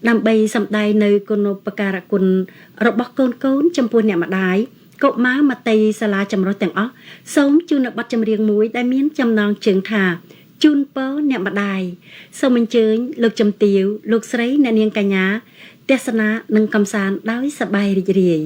ដើម្បីសម្ដែងនៅគុណូបការគុណរបស់កូនចំពោះអ្នកម្ដាយកុមារមត្តេយ្យសាលាចម្រុះទាំងអស់សូមជូននៅបទចម្រៀងមួយដែលមានចំណងជើងថាជូនពរអ្នកម្ដាយសូមអញ្ជើញលោកជំទាវលោកស្រីអ្នកនាងកញ្ញាទស្សនានិងកំសាន្តដោយសប្បាយរីករាយ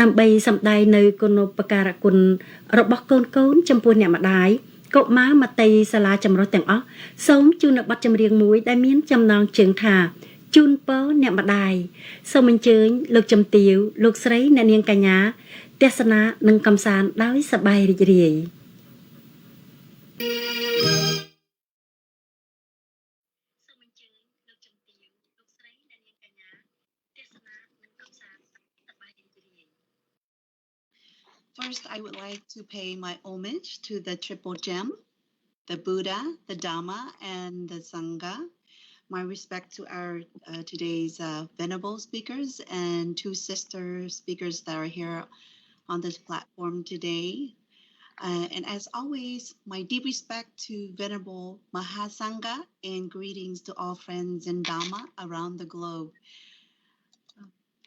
ដើម្បីសម្ដែងនៅគុណូបការគុណរបស់កូនចំពោះអ្នកម្ដាយកុមារមត្តេយ្យសាលាចម្រុះទាំងអស់សូមជូននៅបទចម្រៀងមួយដែលមានចំណងជើងថាជូនពរអ្នកម្ដាយសូមអញ្ជើញលោកជំទាវលោកស្រីអ្នកនាងកញ្ញាទស្សនានិងកំសាន្តដោយសប្បាយរីករាយFirst, I would like to pay my homage to the Triple Gem, the Buddha, the Dhamma, and the Sangha. My respect to our today's venerable speakers and two sister speakers that are here on this platform today. And as always, my deep respect to Venerable Mahasangha and greetings to all friends in Dhamma around the globe.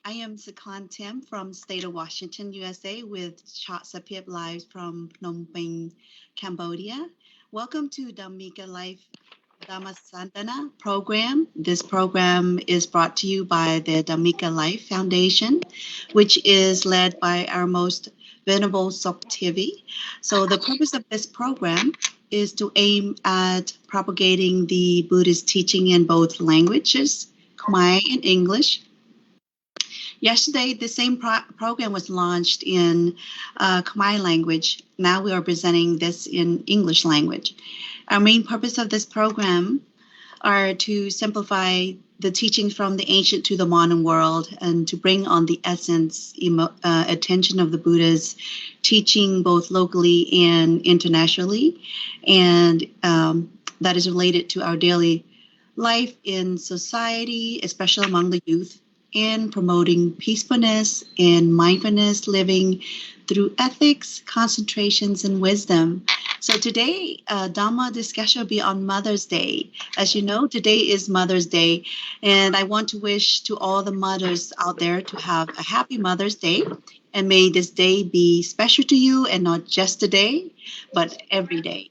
I am Sakan Tim from state of Washington, USA, with Sapip Live from Phnom Penh, Cambodia. Welcome to Dhammika Life Dhammasandana program. This program is brought to you by the Dhammika Life Foundation, which is led by our most Venerable Soktivi. So the purpose of this program is to aim at propagating the Buddhist teaching in both languages, Khmer and English. Yesterday, the same program was launched in Khmer language. Now we are presenting this in English language. Our main purpose of this program are to simplify the teachings from the ancient to the modern world and to bring on the essence, attention of the Buddha's teaching both locally and internationally. And that is related to our daily life in society, especially among the youth, in promoting peacefulness and mindfulness living through ethics, concentrations, and wisdom. So today, Dhamma discussion will be on Mother's Day. As you know, today is Mother's Day, and I want to wish to all the mothers out there to have a happy Mother's Day, and may this day be special to you, and not just today, but every day.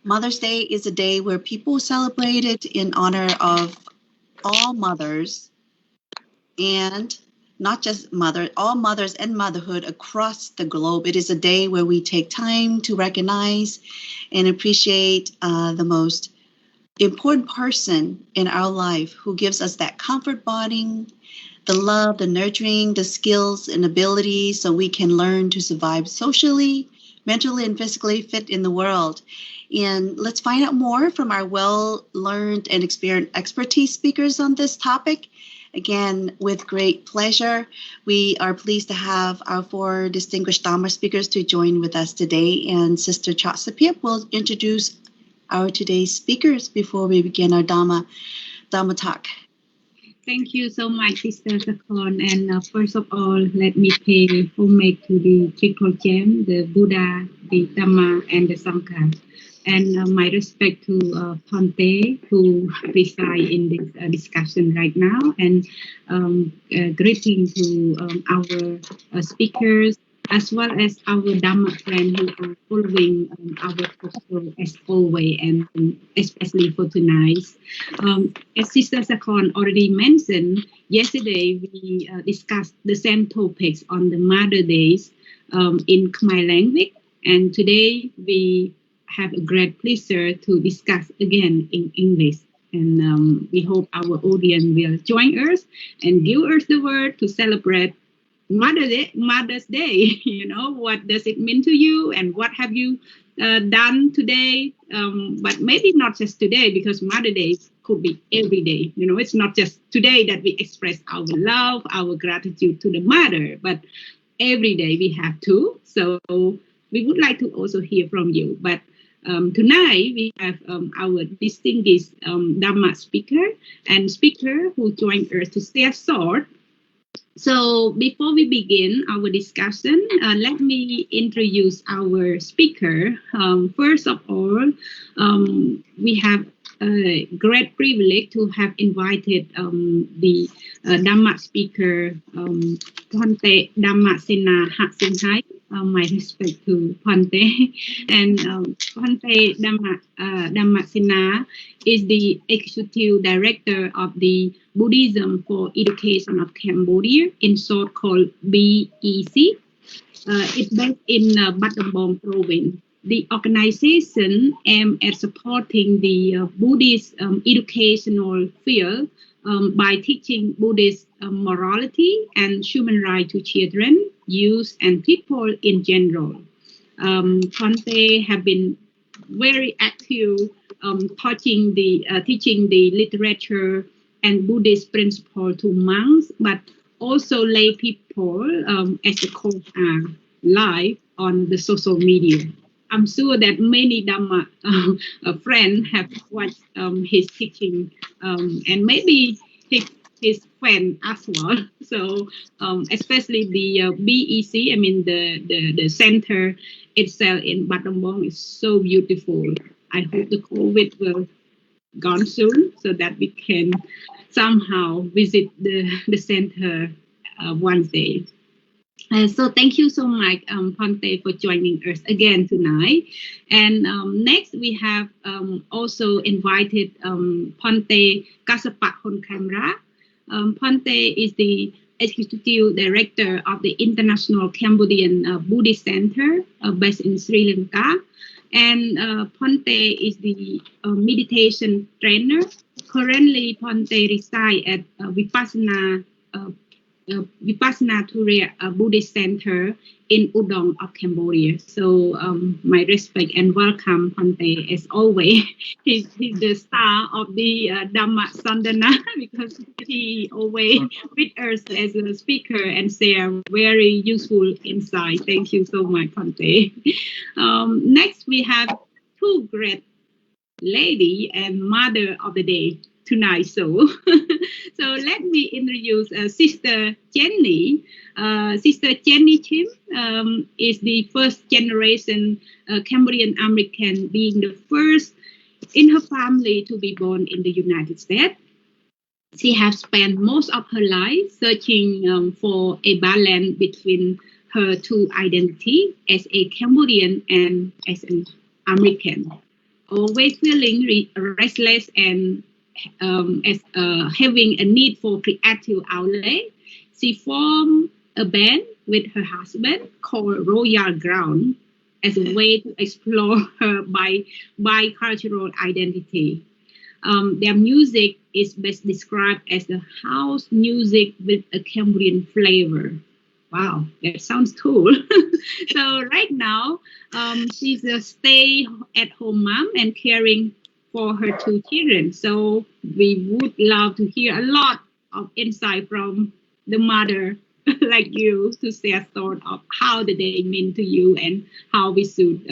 Mother's Day is a day where people celebrate it in honor of all mothers, and not just all mothers and motherhood across the globe. It is a day where we take time to recognize and appreciate the most important person in our life who gives us that comfort bonding, the love, the nurturing, the skills and abilities so we can learn to survive socially, mentally, and physically fit in the world. And let's find out more from our well-learned and experienced expertise speakers on this topic. Again, with great pleasure, we are pleased to have our 4 distinguished Dharma speakers to join with us today. And Sister Chatsapip will introduce our today's speakers before we begin our Dharma talk. Thank you so much, Sister Sakon. And first of all, let me pay homage to the Triple Gem, the Buddha, the Dhamma, and the Sangha. And my respect to Ponte, who preside in this discussion right now. And greeting to our speakers, as well as our Dhamma friends who are following our posture as always, and especially for tonight. As Sister Sakon already mentioned, yesterday we discussed the same topics on the Mother Days in Khmer language, and today we have a great pleasure to discuss again in English. And we hope our audience will join us and give us the word to celebrate Mother's Day. You know, what does it mean to you, and what have you done today? But maybe not just today, because Mother Day could be every day. You know, it's not just today that we express our love, our gratitude to the mother, but every day we have to. So we would like to also hear from you. But tonight we have our distinguished Dhamma speaker who joined us to share short. So before we begin our discussion, let me introduce our speaker. First of all, we have a great privilege to have invited the Dhamma speaker, Ponte Dhammasena Hatsinghai. My respect to Ponte. And Ponte Dhammasena is the executive director of the Buddhism for Education of Cambodia, in short called BEC. It's based in Battambang province. The organization aims at supporting the Buddhist educational field by teaching Buddhist morality and human rights to children, youth, and people in general. Ponte have been very active teaching the literature and Buddhist principle to monks, but also lay people as a coach live on the social media. I'm sure that many Dhamma friends have watched his teaching, and maybe his friend as well. So especially the BEC, I mean the center itself in Battambang is so beautiful. I hope the COVID will gone soon so that we can somehow visit the center one day. So thank you so much, Ponte, for joining us again tonight. And next we have also invited Ponte Kasapat Honkamra. Ponte is the executive director of the International Cambodian Buddhist Center based in Sri Lanka. And Ponte is the meditation trainer. Currently, Ponte resides at Vipassana Turiya Buddhist Center in Udon of Cambodia. So my respect and welcome, Ponte, as always. He's the star of the Dhamma Sandana because he always with us as a speaker and share very useful insight. Thank you so much, Ponte. Next, we have 2 great lady and mother of the day tonight. So let me introduce Sister Jenny. Sister Jenny Chim is the first generation Cambodian American, being the first in her family to be born in the United States. She has spent most of her life searching for a balance between her 2 identities as a Cambodian and as an American, always feeling restless and as having a need for creative outlet. she formed a band with her husband called Royal Ground as a way to explore her bicultural identity. Their music is best described as the house music with a Cambrian flavor. Wow, that sounds cool. So right now, she's a stay-at-home mom and caring for her two children. So we would love to hear a lot of insight from the mother like you to share thought of how the day mean to you and how we should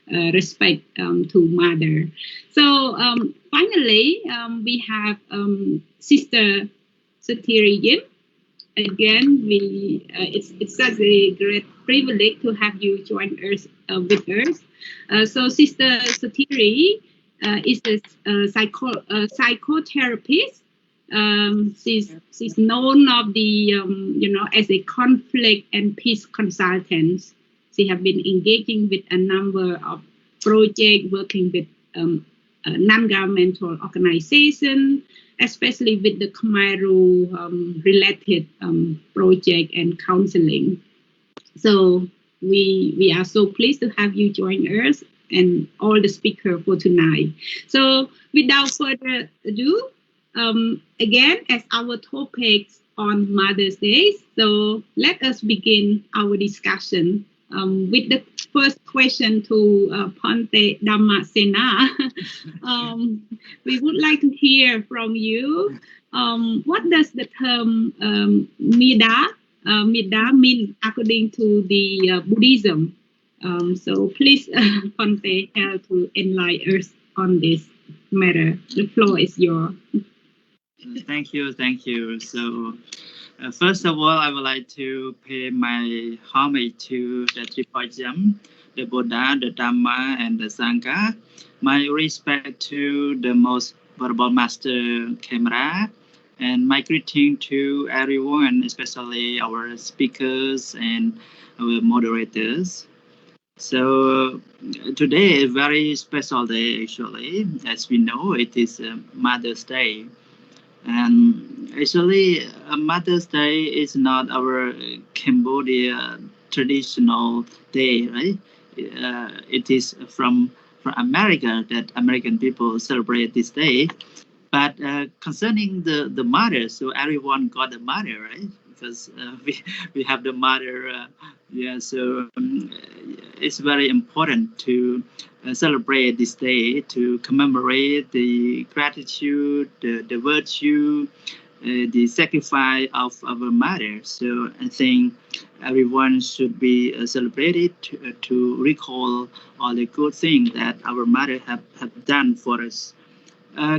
respect to mother. So finally, we have Sister Satiri Yim. Again, it's such a great privilege to have you join us with us. So Sister Satiri is a psychotherapist. She's known of the as a conflict and peace consultant. She have been engaging with a number of projects working with non-governmental organizations, especially with the Khmer related project and counseling. So we are so pleased to have you join us and all the speakers for tonight. So without further ado, again, as our topics on Mother's Day, so let us begin our discussion with the first question to Ponte Damasena. We would like to hear from you. What does the term Mida mean according to the Buddhism? So please, Ponte, help to enlighten us on this matter. The floor is yours. Thank you. So, first of all, I would like to pay my homage to the Triple Gem, the Buddha, the Dhamma, and the Sangha. My respect to the most venerable Master Khemra, and my greeting to everyone, especially our speakers and our moderators. So today is a very special day, actually. As we know, it is Mother's Day. And actually, Mother's Day is not our Cambodia traditional day, right? It is from America that American people celebrate this day. But concerning the mother, so everyone got a mother, right? Because we have the mother, So it's very important to celebrate this day to commemorate the gratitude, the virtue, the sacrifice of our mother. So I think everyone should be celebrated to recall all the good things that our mother have done for us.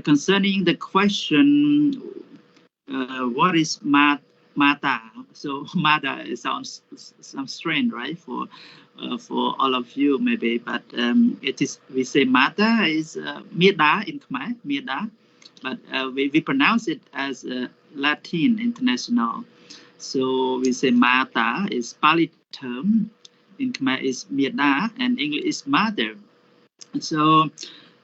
Concerning the question, what is Mata? So Mata sounds strange, right? For all of you maybe, but it is, we say Mata is Mida in Khmer, Mida, but we pronounce it as Latin international. So we say Mata is Pali term, in Khmer is Mida, and English is mother. So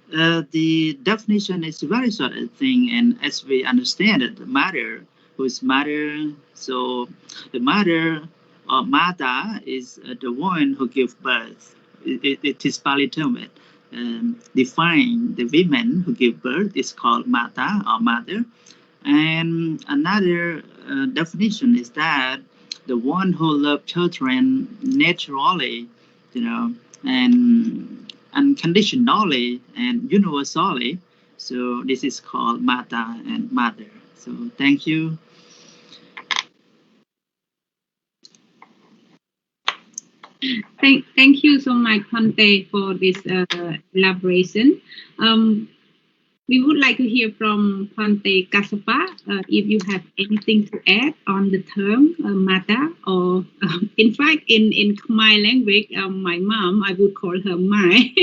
the definition is very short thing, and as we understand it, the mother, who is mother, so the mother or Mata is the one who gives birth. It is Pali term. Define the women who give birth is called Mata or mother. And another definition is that the one who loves children naturally, and unconditionally and universally. So this is called Mata and mother. So thank you. Thank you so much, Ponte, for this elaboration. We would like to hear from Ponte Kasapa if you have anything to add on the term Mata, or in fact, in Khmer language, my mom, I would call her Mai.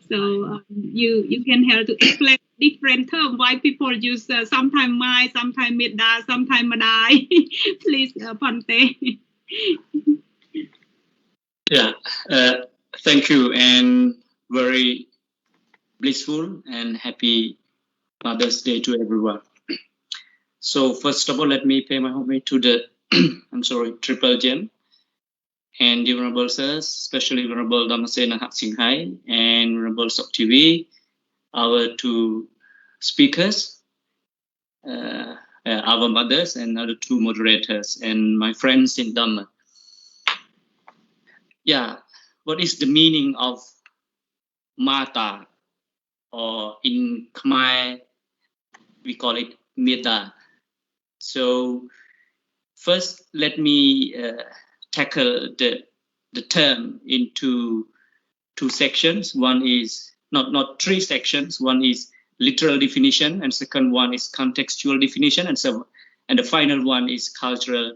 So you can help to explain different terms why people use sometimes Mai, sometimes Mida, sometimes Madai. Please, Ponte. Yeah, thank you, and very blissful and happy Mother's Day to everyone. So first of all, let me pay my homage to the I'm sorry, Triple Gem, and the Venerable Sirs, especially Venerable Damasena Hatsinghai and Venerable Sok TV, our two speakers, our mothers, and other two moderators, and my friends in Dhamma. Yeah, what is the meaning of Mata, or in Khmer we call it Meta? So first, let me tackle the term into two sections. One is not three sections. One is literal definition, and second one is contextual definition, and the final one is cultural,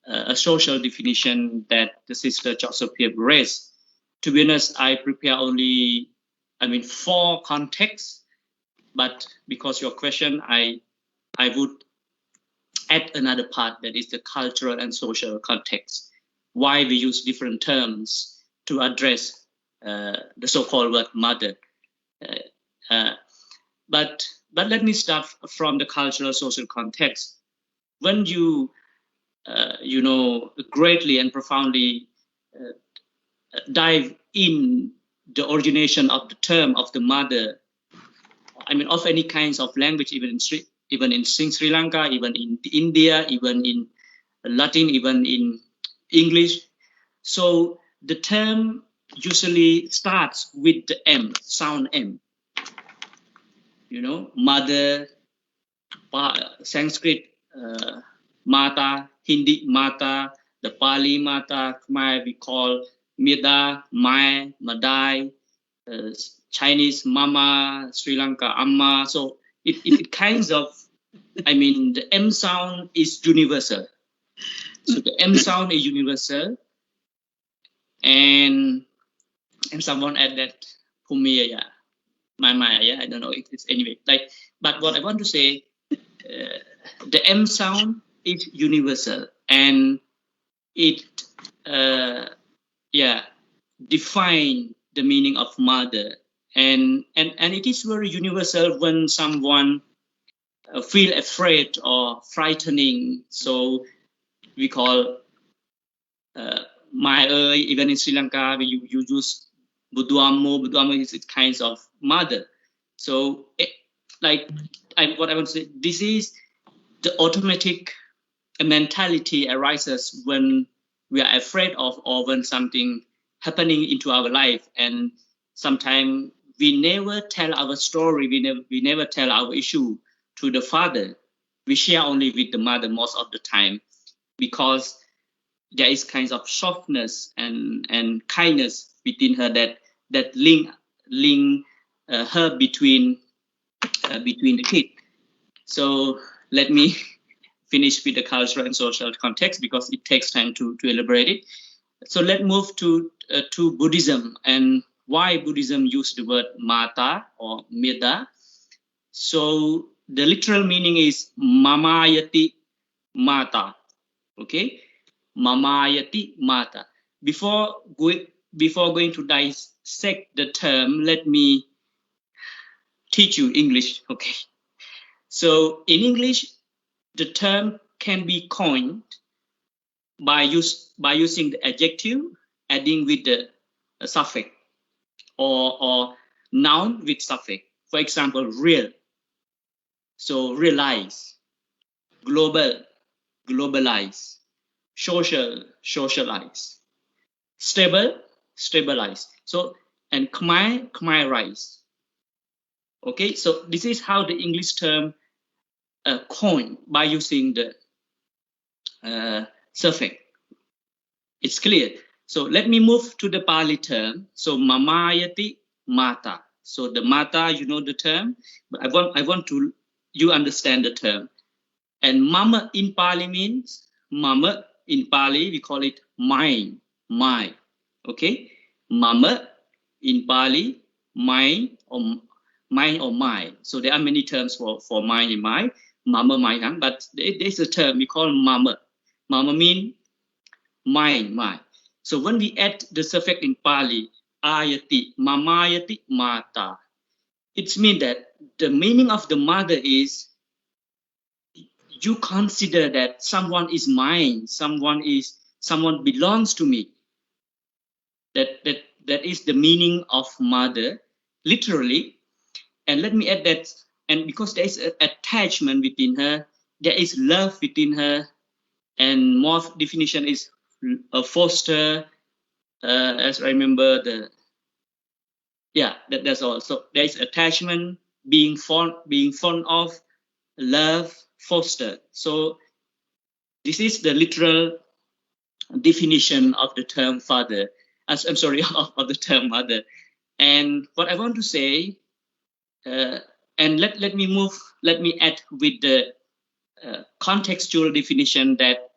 a social definition that the sister Choksophia raised. To be honest, I prepare only, 4 contexts, but because your question, I would add another part, that is the cultural and social context. Why we use different terms to address the so-called word mother. But let me start from the cultural social context. When you greatly and profoundly dive in the origination of the term of the mother, of any kinds of language, even in Sri Lanka, even in India, even in Latin, even in English. So the term usually starts with the M, sound M. Mother, Sanskrit, Mata, Hindi Mata, the Pali Mata, Khmer we call Mida, Mai, Madai, Chinese Mama, Sri Lanka Amma. So it kinds of, the M sound is universal. So the M sound is universal, and someone add that Pumiya, yeah, my, yeah, I don't know. It's anyway. But what I want to say, the M sound is universal, and it, define the meaning of mother, and it is very universal when someone feel afraid or frightening. So we call my even in Sri Lanka, you use Buduamo. Buduamo is kinds of mother. So what I want to say, this is the automatic mentality arises when we are afraid of, or when something happening into our life, and sometimes we never tell our story, we never tell our issue to the father. We share only with the mother most of the time, because there is kinds of softness and kindness within her that link her between the kid. So let me finish with the cultural and social context, because it takes time to elaborate it. So let's move to Buddhism, and why Buddhism use the word mata or meta. So the literal meaning is mamayati mata. Okay, mamayati mata. Before going to dissect the term, let me teach you English. Okay, so in English, the term can be coined by using the adjective adding with the suffix, or noun with suffix. For example, real, so realize; global, globalize; social, socialize; stable, stabilize. So, and Khmer, Khmerize. Okay, so this is how the English term coined, by using the suffix. It's clear. So let me move to the Pali term. So mamayati mata. So the mata, you know the term, but I want to you understand the term. And mama in Pali means, mama in Pali we call it mine, my. Okay, mama in Pali, mine or my. So there are many terms for mine and my, mama, my, but there's a term we call mama. Mama mean mine, my. So when we add the suffix in Pali, ayati, mamayati, mata, it means that the meaning of the mother is you consider that someone is mine, someone belongs to me. That is the meaning of mother, literally. And let me add that, and because there is an attachment within her, there is love within her, and more definition is a foster. As I remember that's all. So there is attachment, being fond of, love, foster. So this is the literal definition of the term father. I'm sorry, of the term mother. And what I want to say, and let me add with the contextual definition that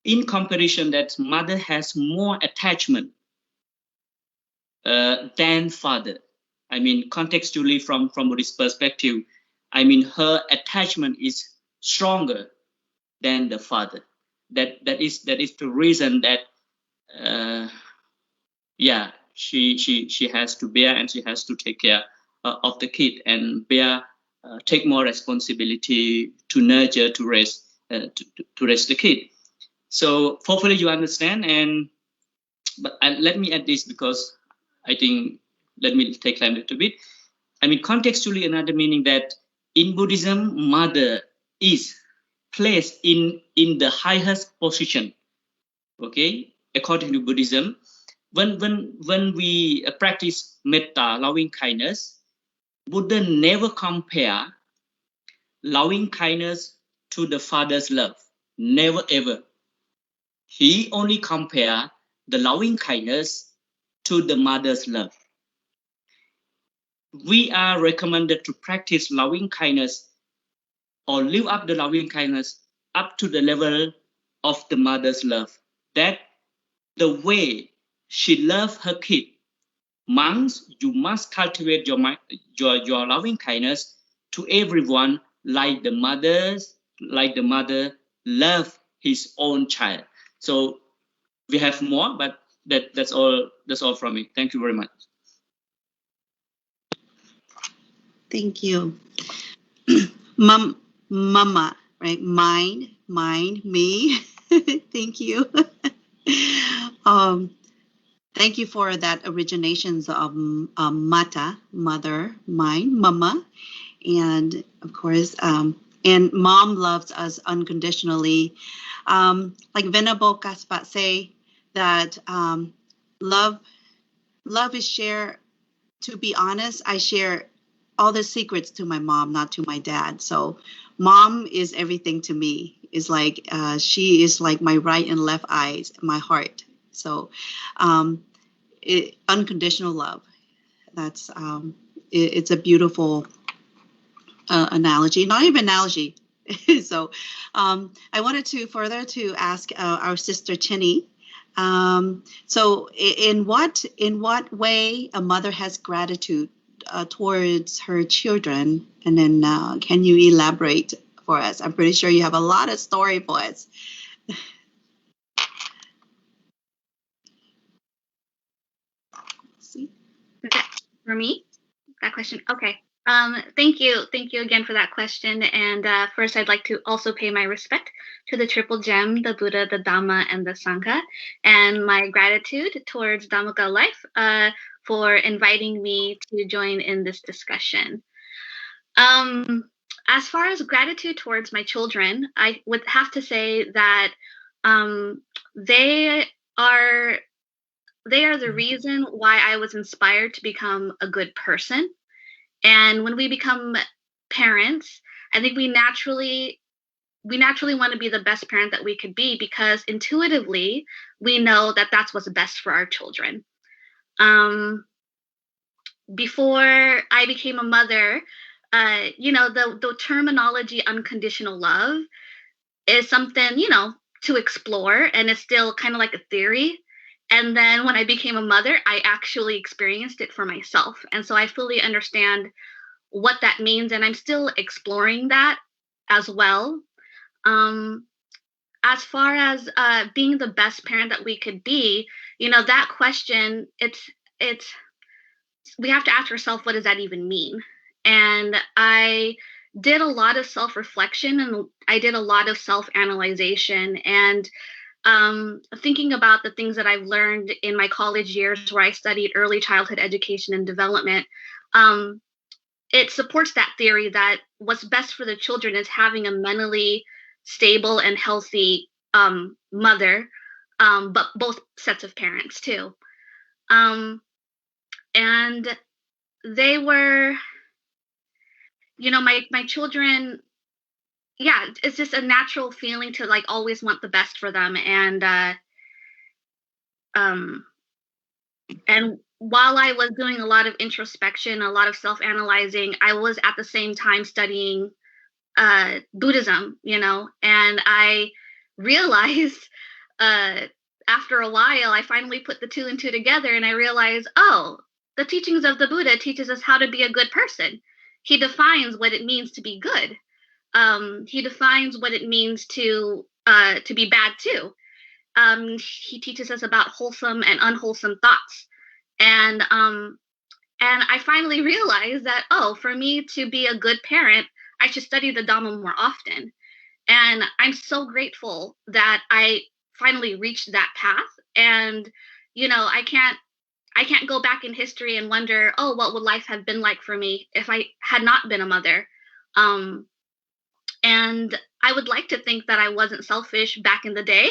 in comparison, that mother has more attachment than father. Contextually, from this perspective, her attachment is stronger than the father. That is the reason that she has to bear, and she has to take care of the kid, and take more responsibility to nurture, to raise the kid. So hopefully you understand. But let me add this, because I think, let me take time a little bit. Contextually, another meaning that in Buddhism, mother is placed in the highest position. Okay, according to Buddhism, when we practice metta, loving kindness, Buddha never compare loving kindness to the father's love. Never ever. He only compare the loving kindness to the mother's love. We are recommended to practice loving kindness, or live up the loving kindness up to the level of the mother's love. That the way she loves her kid. Monks, you must cultivate your loving kindness to everyone, like the mother love his own child. So we have more, but that's all from me. Thank you very much. Thank you. Mama, right? Mine, me. Thank you. Thank you for that originations of mata, mother, mine, mama, and of course, and mom loves us unconditionally. Like Venerable Kaspat say that love is shared. To be honest, I share all the secrets to my mom, not to my dad. So mom is everything to me. It's like she is like my right and left eyes, my heart. So unconditional love. That's it's a beautiful analogy, not even analogy. So I wanted to further to ask our sister Chinny. So in what way a mother has gratitude towards her children, and then can you elaborate for us? I'm pretty sure you have a lot of story for us. See? For me, that question. Okay. Thank you again for that question. And first, I'd like to also pay my respect to the Triple Gem, the Buddha, the Dhamma, and the Sangha, and my gratitude towards Dhammaka Life for inviting me to join in this discussion. As far as gratitude towards my children, I would have to say that they are the reason why I was inspired to become a good person. And when we become parents, I think we naturally want to be the best parent that we could be, because intuitively we know that that's what's best for our children. Before I became a mother, the terminology unconditional love is something, to explore, and it's still kind of like a theory. And then when I became a mother, I actually experienced it for myself. And so I fully understand what that means, and I'm still exploring that as well. As far as being the best parent that we could be, that question, it's we have to ask ourselves, what does that even mean? And I did a lot of self-reflection, and I did a lot of self-analyzation, and thinking about the things that I've learned in my college years where I studied early childhood education and development. It supports that theory that what's best for the children is having a mentally stable and healthy mother, but both sets of parents too. And they were, my children, yeah, it's just a natural feeling to like always want the best for them. And while I was doing a lot of introspection, a lot of self-analyzing, I was at the same time studying Buddhism, and I realized after a while, I finally put the two and two together, and I realized, oh, the teachings of the Buddha teaches us how to be a good person. He defines what it means to be good. He defines what it means to be bad too. He teaches us about wholesome and unwholesome thoughts, and I finally realized that, oh, for me to be a good parent, I should study the Dhamma more often. And I'm so grateful that I finally reached that path. And I can't go back in history and wonder, oh, what would life have been like for me if I had not been a mother. And I would like to think that I wasn't selfish back in the day,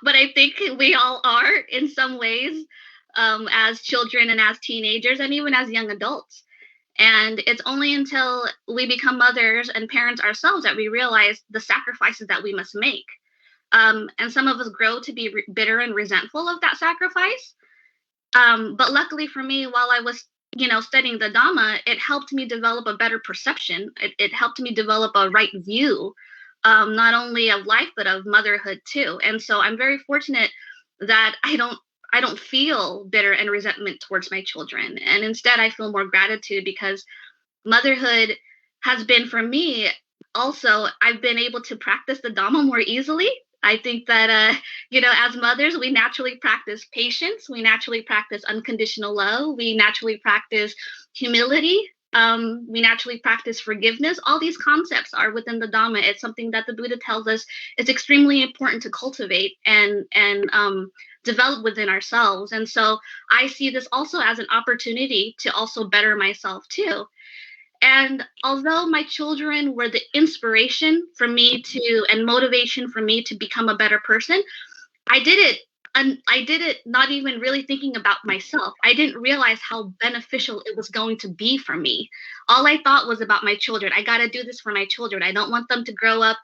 but I think we all are in some ways, as children and as teenagers and even as young adults. And it's only until we become mothers and parents ourselves that we realize the sacrifices that we must make. And some of us grow to be bitter and resentful of that sacrifice. But luckily for me, while I was studying the Dhamma, it helped me develop a better perception. It helped me develop a right view, not only of life, but of motherhood too. And so I'm very fortunate that I don't feel bitter and resentment towards my children. And instead, I feel more gratitude because motherhood has been, for me, also, I've been able to practice the Dhamma more easily. I think that, as mothers, we naturally practice patience. We naturally practice unconditional love. We naturally practice humility. We naturally practice forgiveness. All these concepts are within the Dhamma. It's something that the Buddha tells us it's extremely important to cultivate and develop within ourselves. And so I see this also as an opportunity to also better myself too. And although my children were the inspiration for me and motivation for me to become a better person, I did it not even really thinking about myself. I didn't realize how beneficial it was going to be for me. All I thought was about my children. I got to do this for my children. I don't want them to grow up,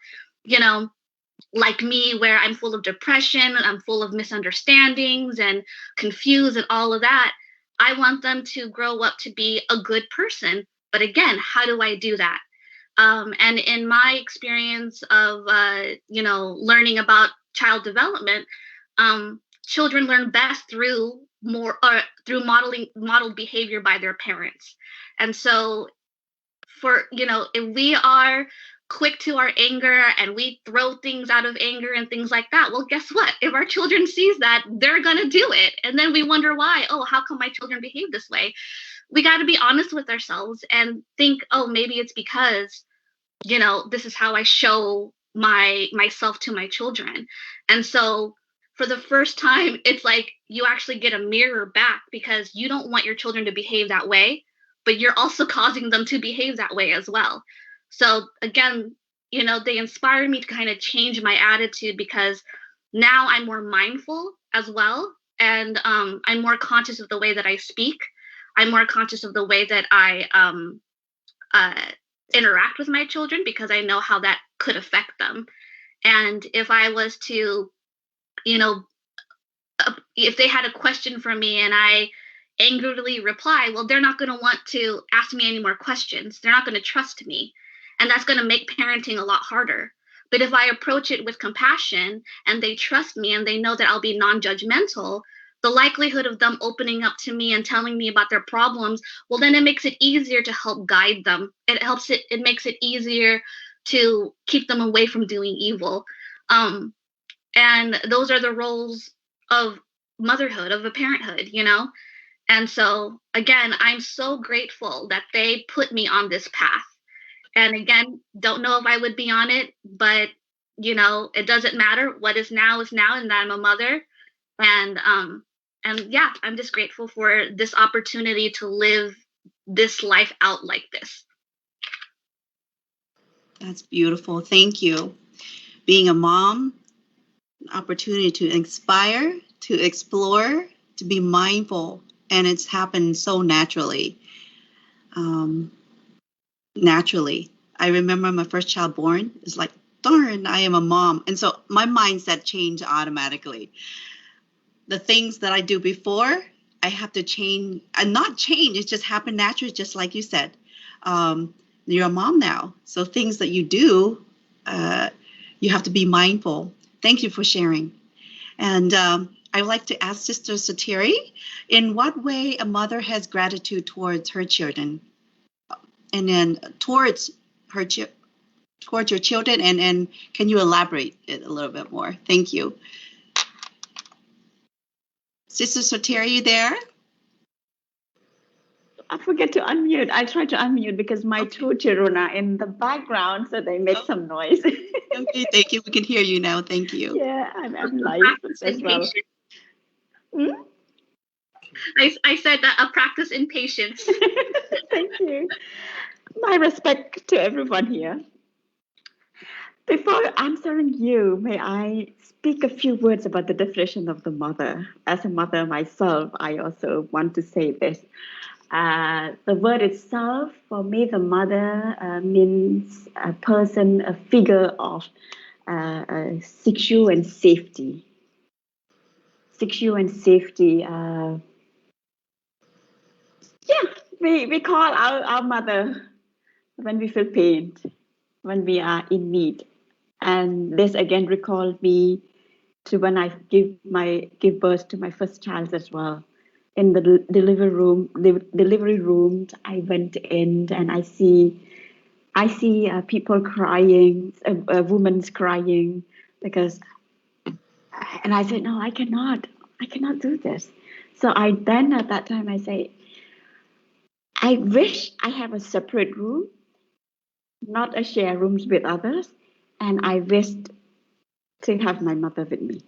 like me, where I'm full of depression, I'm full of misunderstandings and confused and all of that. I want them to grow up to be a good person. But again, how do I do that? And in my experience of, learning about child development, children learn best through modeled behavior by their parents. And so if we are quick to our anger and we throw things out of anger and things like that, well, guess what? If our children sees that, they're going to do it. And then we wonder why, oh, how come my children behave this way? We got to be honest with ourselves and think, oh, maybe it's because, this is how I show myself to my children. And so for the first time, it's like you actually get a mirror back because you don't want your children to behave that way, but you're also causing them to behave that way as well. So again, they inspired me to kind of change my attitude because now I'm more mindful as well. And I'm more conscious of the way that I speak. I'm more conscious of the way that I interact with my children because I know how that could affect them. And if I was to, if they had a question for me and I angrily reply, well, they're not going to want to ask me any more questions. They're not going to trust me. And that's going to make parenting a lot harder. But if I approach it with compassion and they trust me and they know that I'll be non-judgmental, the likelihood of them opening up to me and telling me about their problems, well, then it makes it easier to help guide them. It makes it easier to keep them away from doing evil. And those are the roles of motherhood, of a parenthood, And so, again, I'm so grateful that they put me on this path. And again, don't know if I would be on it, but it doesn't matter. What is now, and I'm a mother. And yeah, I'm just grateful for this opportunity to live this life out like this. That's beautiful. Thank you. Being a mom, an opportunity to inspire, to explore, to be mindful, and it's happened so naturally. Naturally. I remember my first child born. It's like, darn, I am a mom. And so my mindset changed automatically. The things that I do before, I have to change, and not change, it just happened naturally, just like you said. You're a mom now. So things that you do, you have to be mindful. Thank you for sharing. And I would like to ask Sister Satiri, in what way a mother has gratitude towards her children, and then towards your children, and can you elaborate it a little bit more? Thank you. Sister Satiri, are you there? I forget to unmute. I try to unmute because my two children are in the background, so they make some noise. Okay, thank you. We can hear you now. Thank you. Yeah, I'm live as well. I said that a practice in patience. Thank you. My respect to everyone here. Before answering you, may I speak a few words about the definition of the mother? As a mother myself, I also want to say this. The word itself, for me, the mother means a person, a figure of secure and safety. Secure and safety. We call our mother when we feel pain, when we are in need. And this again recalled me to when I give birth to my first child as well. In the delivery room, I went in and I see people crying, women's crying because, and I said, no, I cannot do this. So I then at that time I say, I wish I have a separate room, not a share rooms with others, and I wished to have my mother with me.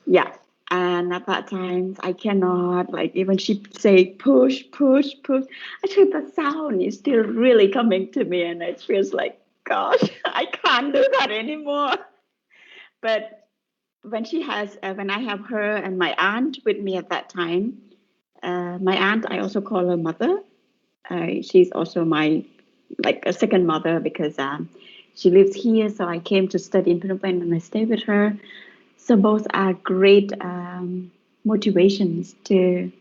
Yeah. And at that time, I cannot, like, even she say, push, push, push. Actually, the sound is still really coming to me, and it feels like, gosh, I can't do that anymore. But when when I have her and my aunt with me at that time, my aunt, I also call her mother. She's also my, like, a second mother because she lives here. So I came to study in Phnom Penh and I stay with her. So both are great motivations to.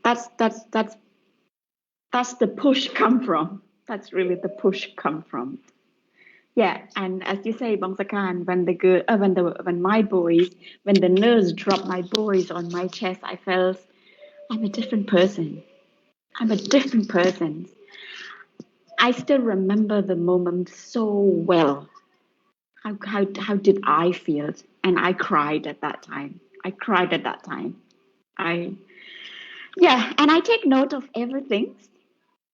That's the push come from. That's really the push come from. Yeah, and as you say, Bang Sakan, when the nurse dropped my boys on my chest, I felt I'm a different person. I'm a different person. I still remember the moment so well. How did I feel? And I cried at that time. And I take note of everything.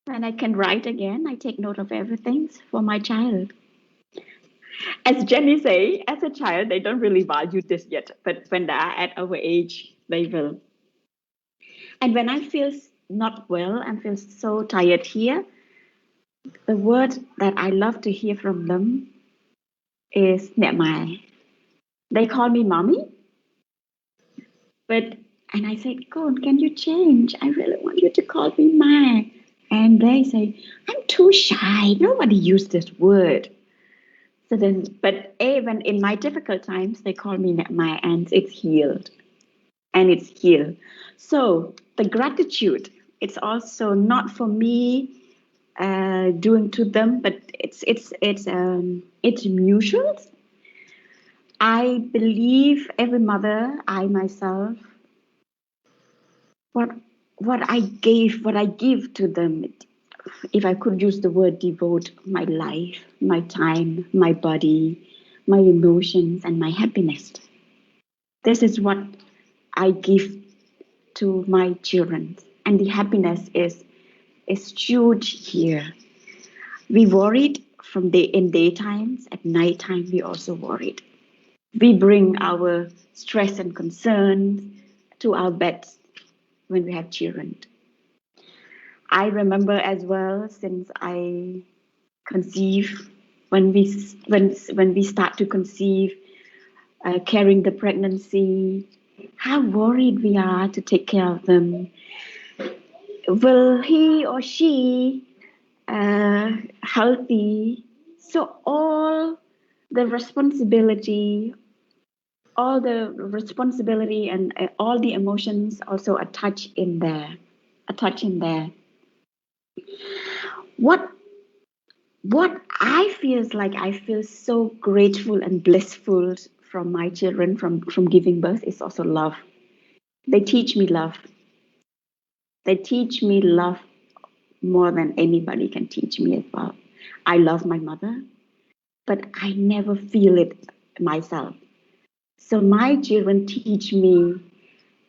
When I can write again, I take note of everything for my child. As Jenny say, as a child, they don't really value this yet, but when they are at our age, they will. And when I feel not well and feel so tired here, the word that I love to hear from them is mẹ mày. They call me mommy, and I say, God, can you change? I really want you to call me Mai. And they say, I'm too shy. Nobody used this word. So then, but even in my difficult times, they call me Mai, and it's healed. And it's healed. So the gratitude, it's also not for me doing to them, but it's mutual. I believe every mother, I myself, what I give to them, if I could use the word devote, my life, my time, my body, my emotions, and my happiness. This is what I give to my children, and the happiness is huge here. We worried from in daytimes, at nighttime we also worried. We bring our stress and concerns to our beds when we have children. I remember as well, since I conceive, when we start to conceive, carrying the pregnancy, how worried we are to take care of them. Will he or she healthy? So all the responsibility and all the emotions also attached in there. What I feel so grateful and blissful from my children from giving birth is also love. They teach me love. They teach me love more than anybody can teach me as well. I love my mother, but I never feel it myself. So my children teach me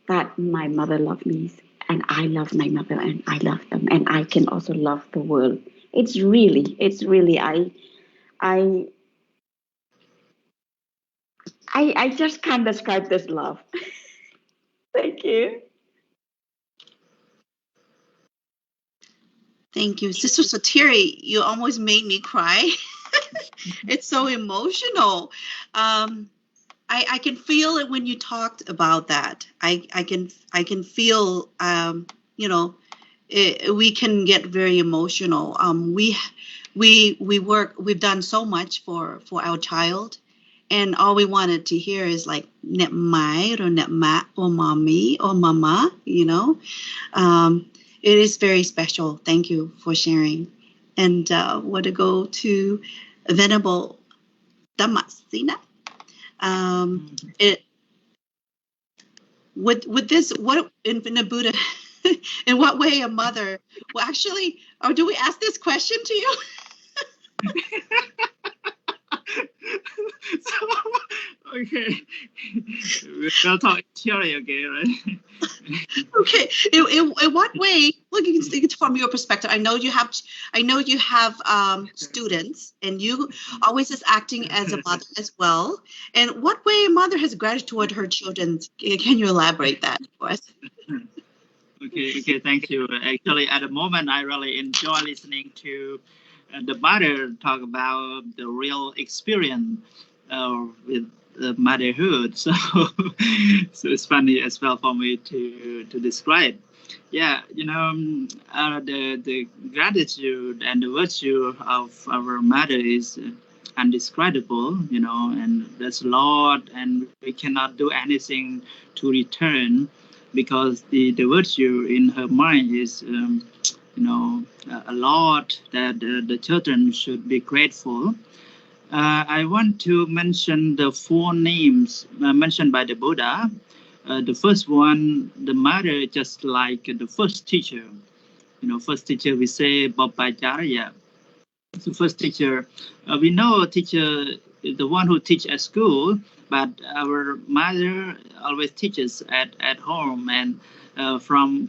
that my mother loves me, and I love my mother, and I love them, and I can also love the world. It's really I just can't describe this love. Thank you. Thank you. Sister Satiri, you almost made me cry. It's so emotional. I can feel it when you talked about that. I can feel you know, we can get very emotional. We've done so much for our child, and all we wanted to hear is like net mai or net ma or mommy or mama, you know. It is very special. Thank you for sharing. And want to go to Venerable Damascena. It with this, what in the Buddha, in what way a mother? Well, actually, or do we ask this question to you? So, okay, we'll talk theory again, right? Okay. In what way? Look, you can see it from your perspective. I know you have students, and you always is acting as a mother as well. And what way a mother has gratitude toward her children? Can you elaborate that for us? Okay, thank you. Actually, at the moment, I really enjoy listening to the mother talk about the real experience with motherhood. So, so it's funny as well for me to describe. Yeah, the gratitude and the virtue of our mother is undescribable. And there's a lot, and we cannot do anything to return because the virtue in her mind is a lot that the children should be grateful. I want to mention the four names mentioned by the Buddha. The first one, the mother, just like the first teacher. First teacher we say Bapacharya. The first teacher. We know a teacher is the one who teach at school, but our mother always teaches at home, and from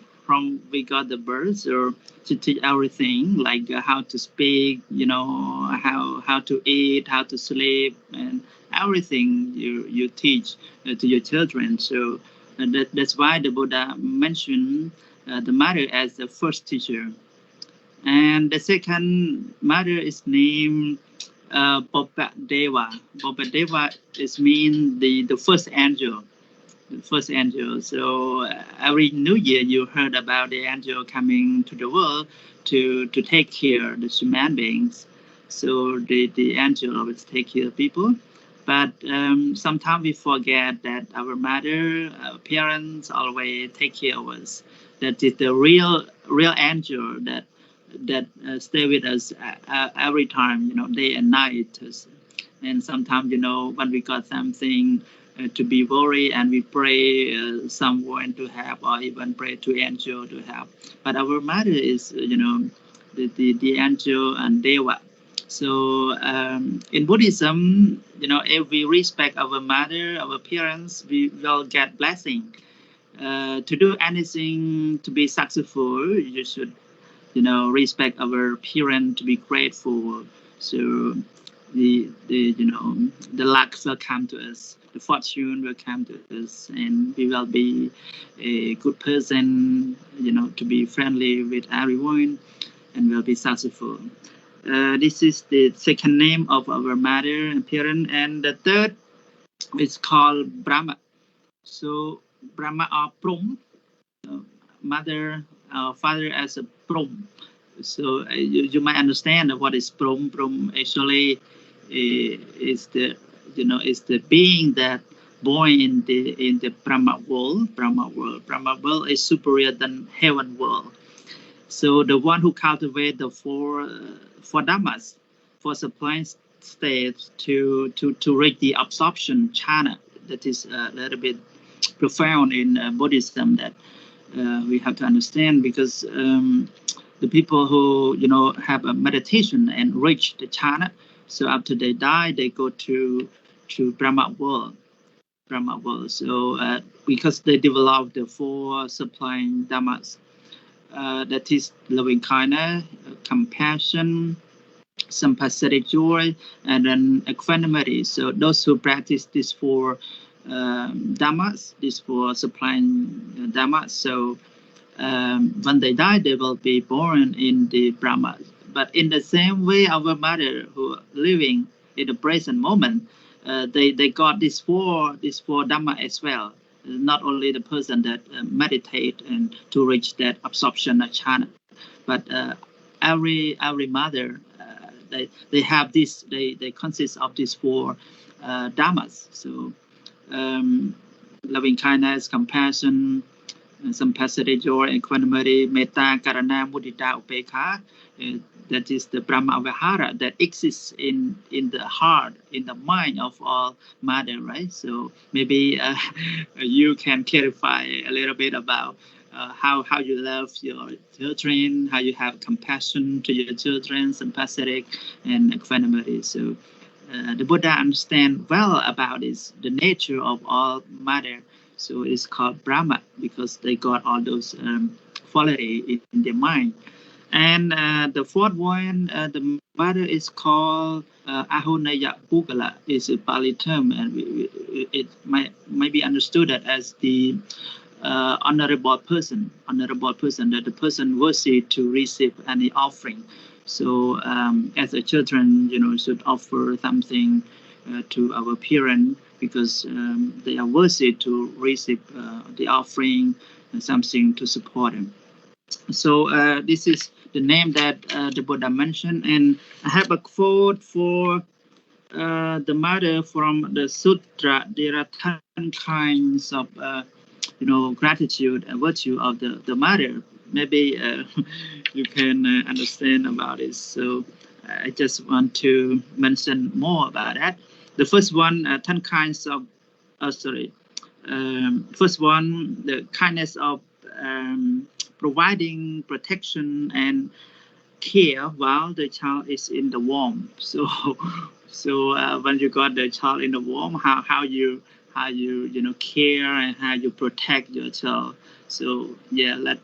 we got the birth or to teach everything like how to speak, how to eat, how to sleep, and everything you teach to your children. So that's why the Buddha mentioned the mother as the first teacher. And the second mother is named Deva. Deva is mean the first angel. The first angel. So every New Year you heard about the angel coming to the world to take care of the human beings. So the angel always take care of people. But sometimes we forget that our mother, our parents always take care of us. That is the real angel that stay with us every time, day and night. And sometimes, when we got something to be worried, and we pray someone to help, or even pray to angel to help. But our mother is, the angel and Deva. So in Buddhism, if we respect our mother, our parents, we will get blessing. To do anything to be successful, you should respect our parents, to be grateful. So the luck will come to us, the fortune will come to us, and we will be a good person, to be friendly with everyone, and will be successful. This is the second name of our mother and parent, and the third is called Brahma. So Brahma or Prum, mother, father as a Prum. So you might understand what is Prum. Prum actually is the is the being that born in the Brahma world. Brahma world is superior than heaven world. So the one who cultivate the four dhammas, for supplying state to reach the absorption jhana, that is a little bit profound in Buddhism, that we have to understand, because the people who have a meditation and reach the jhana, so after they die, they go to Brahma world. So because they develop the four supplying dhammas, that is loving kindness, compassion, sympathetic joy, and then equanimity. So those who practice these four dhammas, these four supplying dhammas, so when they die, they will be born in the Brahma. But in the same way, our mother who are living in the present moment, they got these four dhamma as well. Not only the person that meditate and to reach that absorption jhana, but every mother, they have this. They consist of these four dhammas. So loving kindness, compassion, sympathetic joy, equanimity, metta, karuna, mudita, upekha. That is the Brahma Vihara that exists in the heart, in the mind of all mother, right? So maybe you can clarify a little bit about how you love your children, how you have compassion to your children, sympathetic and equanimity. So the Buddha understand well about this, the nature of all mother. So it's called Brahma because they got all those quality in their mind. And the fourth one, the mother is called Ahonaya Pugala, is a Pali term, and it might be understood as the honorable person, that the person worthy to receive any offering. So as a children, should offer something to our parent, because they are worthy to receive the offering, something to support them. So this is the name that the Buddha mentioned, and I have a quote for the mother from the sutra. There are 10 kinds of gratitude and virtue of the mother. Maybe you can understand about it. So I just want to mention more about that. The first one, 10 kinds of, first one, the kindness of providing protection and care while the child is in the womb. So when you got the child in the womb, how you care and how you protect your child. So yeah, let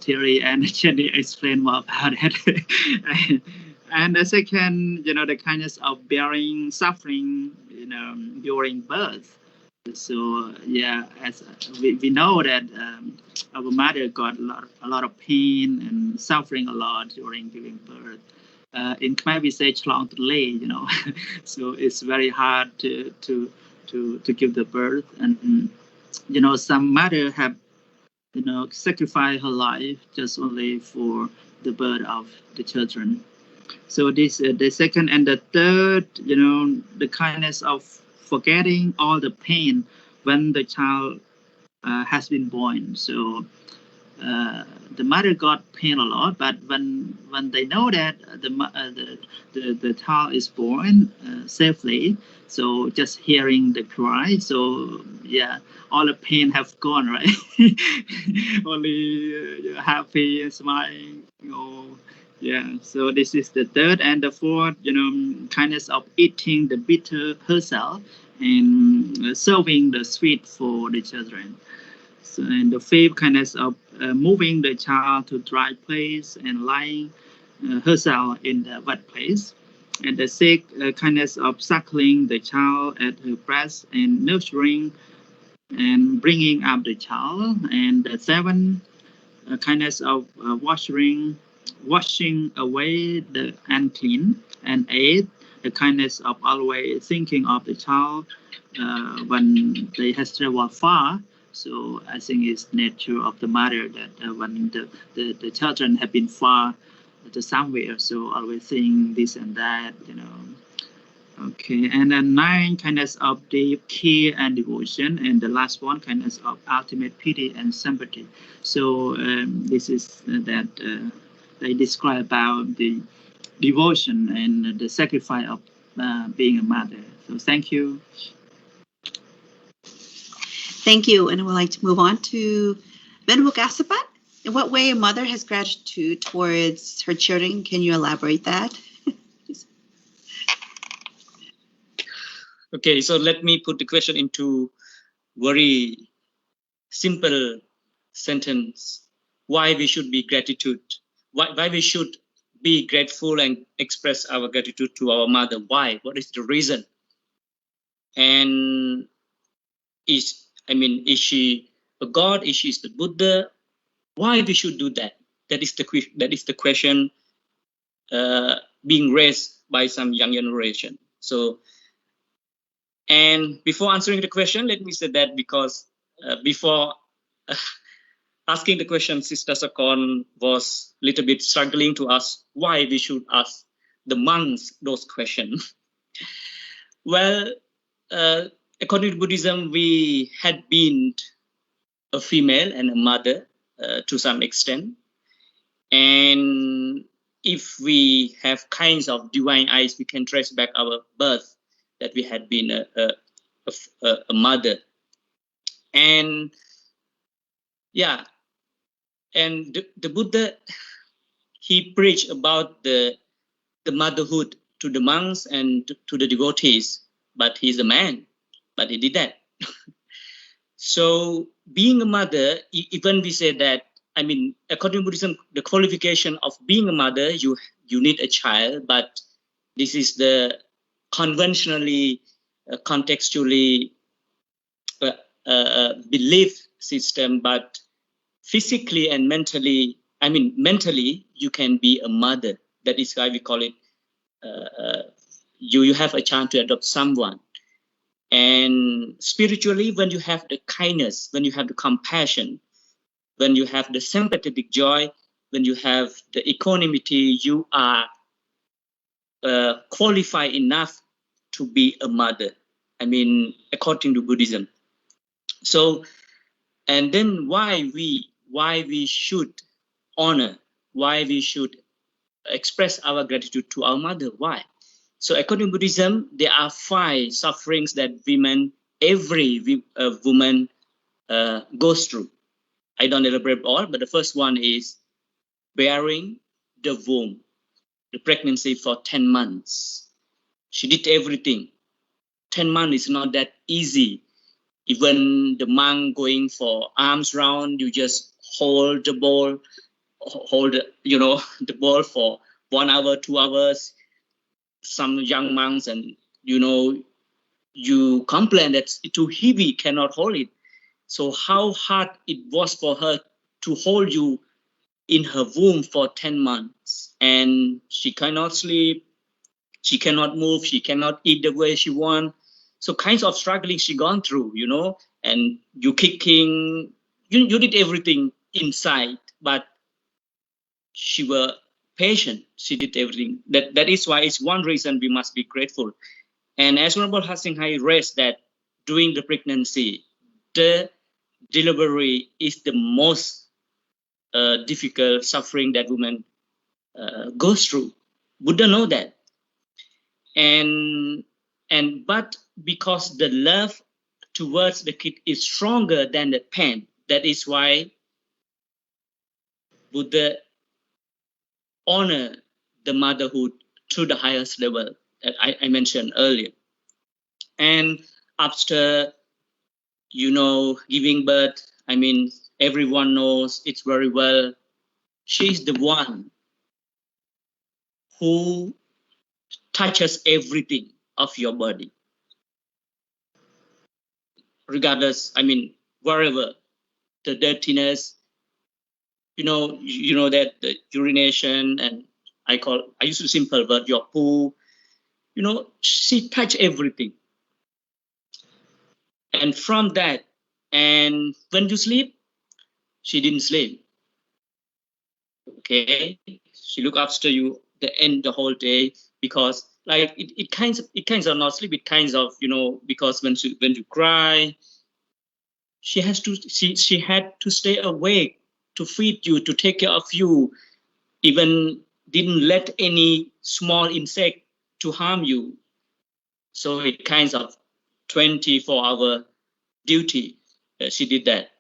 Terry and Jenny explain more about it. And the second, the kindness of bearing suffering, during birth. So yeah, as we know that our mother got a lot of pain and suffering a lot during giving birth. In Khmer we say chlong lay, so it's very hard to give the birth, and some mother have sacrificed her life just only for the birth of the children. So this the second, and the third, the kindness of forgetting all the pain when the child has been born. So the mother got pain a lot, but when they know that the child is born safely, so just hearing the cry, so yeah, all the pain have gone, right? Only happy and smiling. Yeah, so this is the third, and the fourth, kindness of eating the bitter herself and serving the sweet for the children. So, and the fifth, kindness of moving the child to dry place and lying herself in the wet place. And the sixth, kindness of suckling the child at her breast and nurturing and bringing up the child. And the seventh, kindness of washing away the unclean. And eighth, the kindness of always thinking of the child when they has traveled far. So I think it's nature of the mother that when the children have been far to somewhere, so always think this and that, you know. Okay, and then nine, kindness of deep care and devotion, and the last one, kindness of ultimate pity and sympathy. So this is that they describe about the devotion and the sacrifice of being a mother. So thank you. Thank you. And I would like to move on to Venerable Gasapat. In what way a mother has gratitude towards her children? Can you elaborate that? Okay, so let me put the question into very simple sentence. Why we should be gratitude? Why we should be grateful and express our gratitude to our mother? Why? What is the reason? And is she a god? Is she the Buddha? Why we should do that? That is the question being raised by some young generation. So, and before answering the question, let me say that because before asking the question, Sister Sakon was a little bit struggling to ask why we should ask the monks those questions. Well, according to Buddhism, we had been a female and a mother to some extent. And if we have kinds of divine eyes, we can trace back our birth, that we had been a mother. And yeah, and the Buddha, he preached about the motherhood to the monks and to the devotees, but he's a man, but he did that. So being a mother, even we say that, according to Buddhism, the qualification of being a mother, you need a child, but this is the conventionally, contextually belief system, but physically and mentally, mentally, you can be a mother. That is why we call it, you have a chance to adopt someone. And spiritually, when you have the kindness, when you have the compassion, when you have the sympathetic joy, when you have the equanimity, you are qualified enough to be a mother. According to Buddhism. So, and then why we should honor, why we should express our gratitude to our mother? Why? So according to Buddhism, there are 5 sufferings that every woman goes through. I don't elaborate all, but the first one is bearing the womb, the pregnancy for 10 months. She did everything. 10 months is not that easy. Even the monk going for arms round, you just hold the ball for 1 hour, 2 hours. Some young monks, and you complain that it's too heavy, cannot hold it. So how hard it was for her to hold you in her womb for 10 months, and she cannot sleep, she cannot move, she cannot eat the way she wants. So kinds of struggling she gone through, and you kicking, you did everything inside, but she were patient. She did everything. That is why it's one reason we must be grateful. And as Honorable Hasinghai raised that during the pregnancy, the delivery is the most difficult suffering that woman goes through. Buddha know that. But because the love towards the kid is stronger than the pain, that is why Buddha honor the motherhood to the highest level that I mentioned earlier. And after, giving birth, everyone knows it very well. She's the one who touches everything of your body, regardless, I mean, wherever, the dirtiness, you know that the urination, and I use a simple word, your poo, she touched everything. And from that, and when you sleep, she didn't sleep. Okay, she looked after you the whole day, because like it kinds of not sleep, it kinds of, because when you cry, she had to stay awake to feed you, to take care of you, even didn't let any small insect to harm you. So it kinds of 24-hour duty. She did that.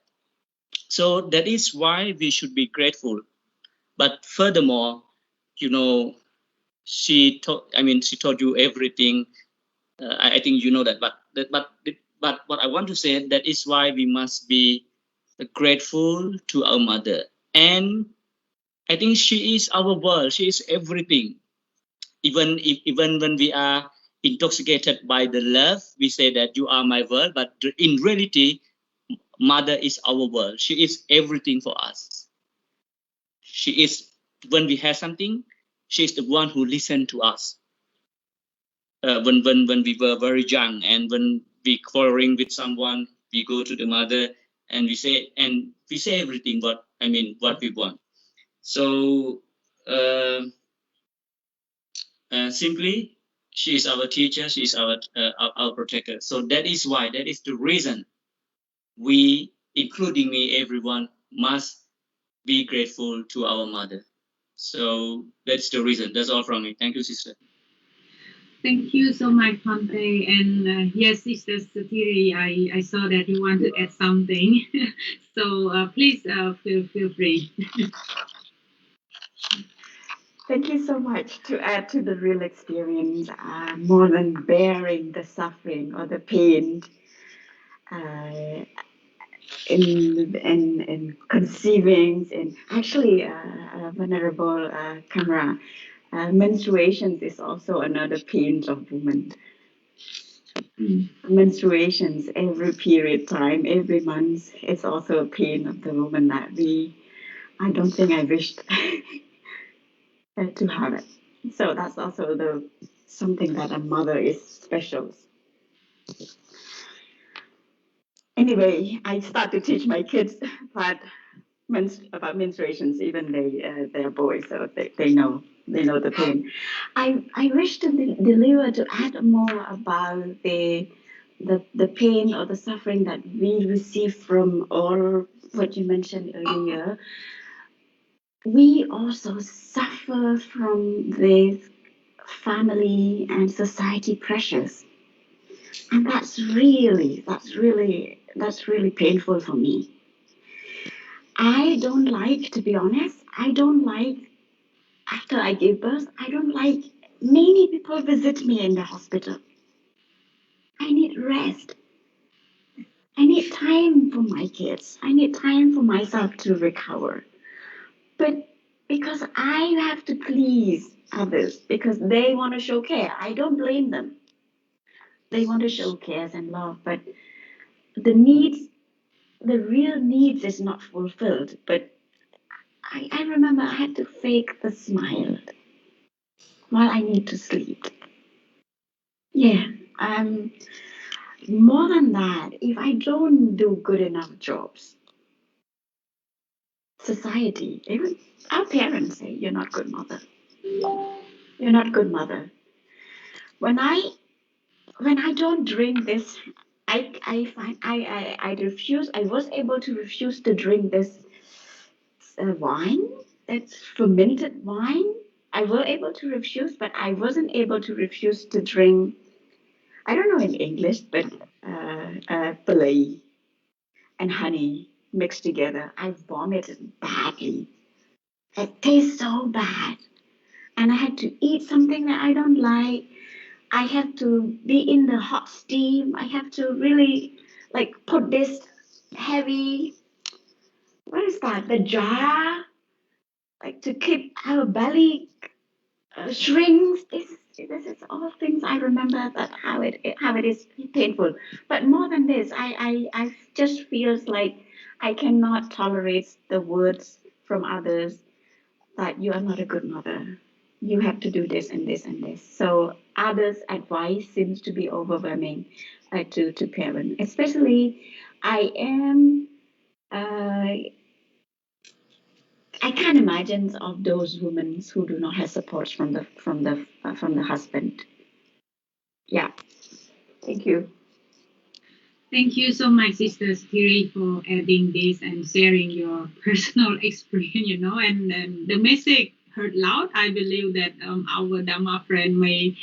So that is why we should be grateful. But furthermore, she told you everything. I think you know that. But what I want to say, that is why we must be grateful to our mother. And I think she is our world. She is everything. Even when we are intoxicated by the love, we say that you are my world. But in reality, mother is our world. She is everything for us. She is, when we have something, she is the one who listened to us. When we were very young, and when we quarreling with someone, we go to the mother and we say everything what we want. So simply, she is our teacher, she is our protector. So that is the reason we, including me, everyone must be grateful to our mother. So that's the reason. That's all from me. Thank you, sister. Thank you so much, Conte. And yes, Sister Satiri, I saw that you want to add something. So please feel free. Thank you so much. To add to the real experience, more than bearing the suffering or the pain, in conceiving, in actually, Venerable Kamra, menstruations is also another pain of women. Menstruations, every period time, every month, it's also a pain of the woman that I don't think I wished to have it. So that's also something that a mother is special. Anyway, I start to teach my kids about menstruations, even they're boys, so they know the pain. I wish to deliver, to add more about the pain or the suffering that we receive from all what you mentioned earlier. We also suffer from the family and society pressures, and that's really painful for me. I don't like, to be honest, after I gave birth, I don't like many people visit me in the hospital. I need rest. I need time for my kids. I need time for myself to recover. But because I have to please others, because they want to show care, I don't blame them. They want to show care and love, but the real needs is not fulfilled. But I remember I had to fake the smile while I need to sleep. Yeah. More than that, if I don't do good enough jobs, society, even our parents say, you're not good mother. You're not good mother. When I don't drink this, I find I refuse. I was able to refuse to drink this wine. That's fermented wine. I was able to refuse, but I wasn't able to refuse to drink. I don't know in English, but play and honey mixed together. I vomited badly. It tastes so bad. And I had to eat something that I don't like. I have to be in the hot steam. I have to really like put this heavy what is that? The jar, like to keep our belly shrinks. This is all things I remember that how it is painful. But more than this, I just feels like I cannot tolerate the words from others that you are not a good mother. You have to do this and this and this. So others' advice seems to be overwhelming to parents. Especially, I am. I can't imagine of those women who do not have support from the husband. Yeah, thank you. Thank you so much, Sister Thierry, for adding this and sharing your personal experience, and the message heard loud. I believe that our Dhamma friend may,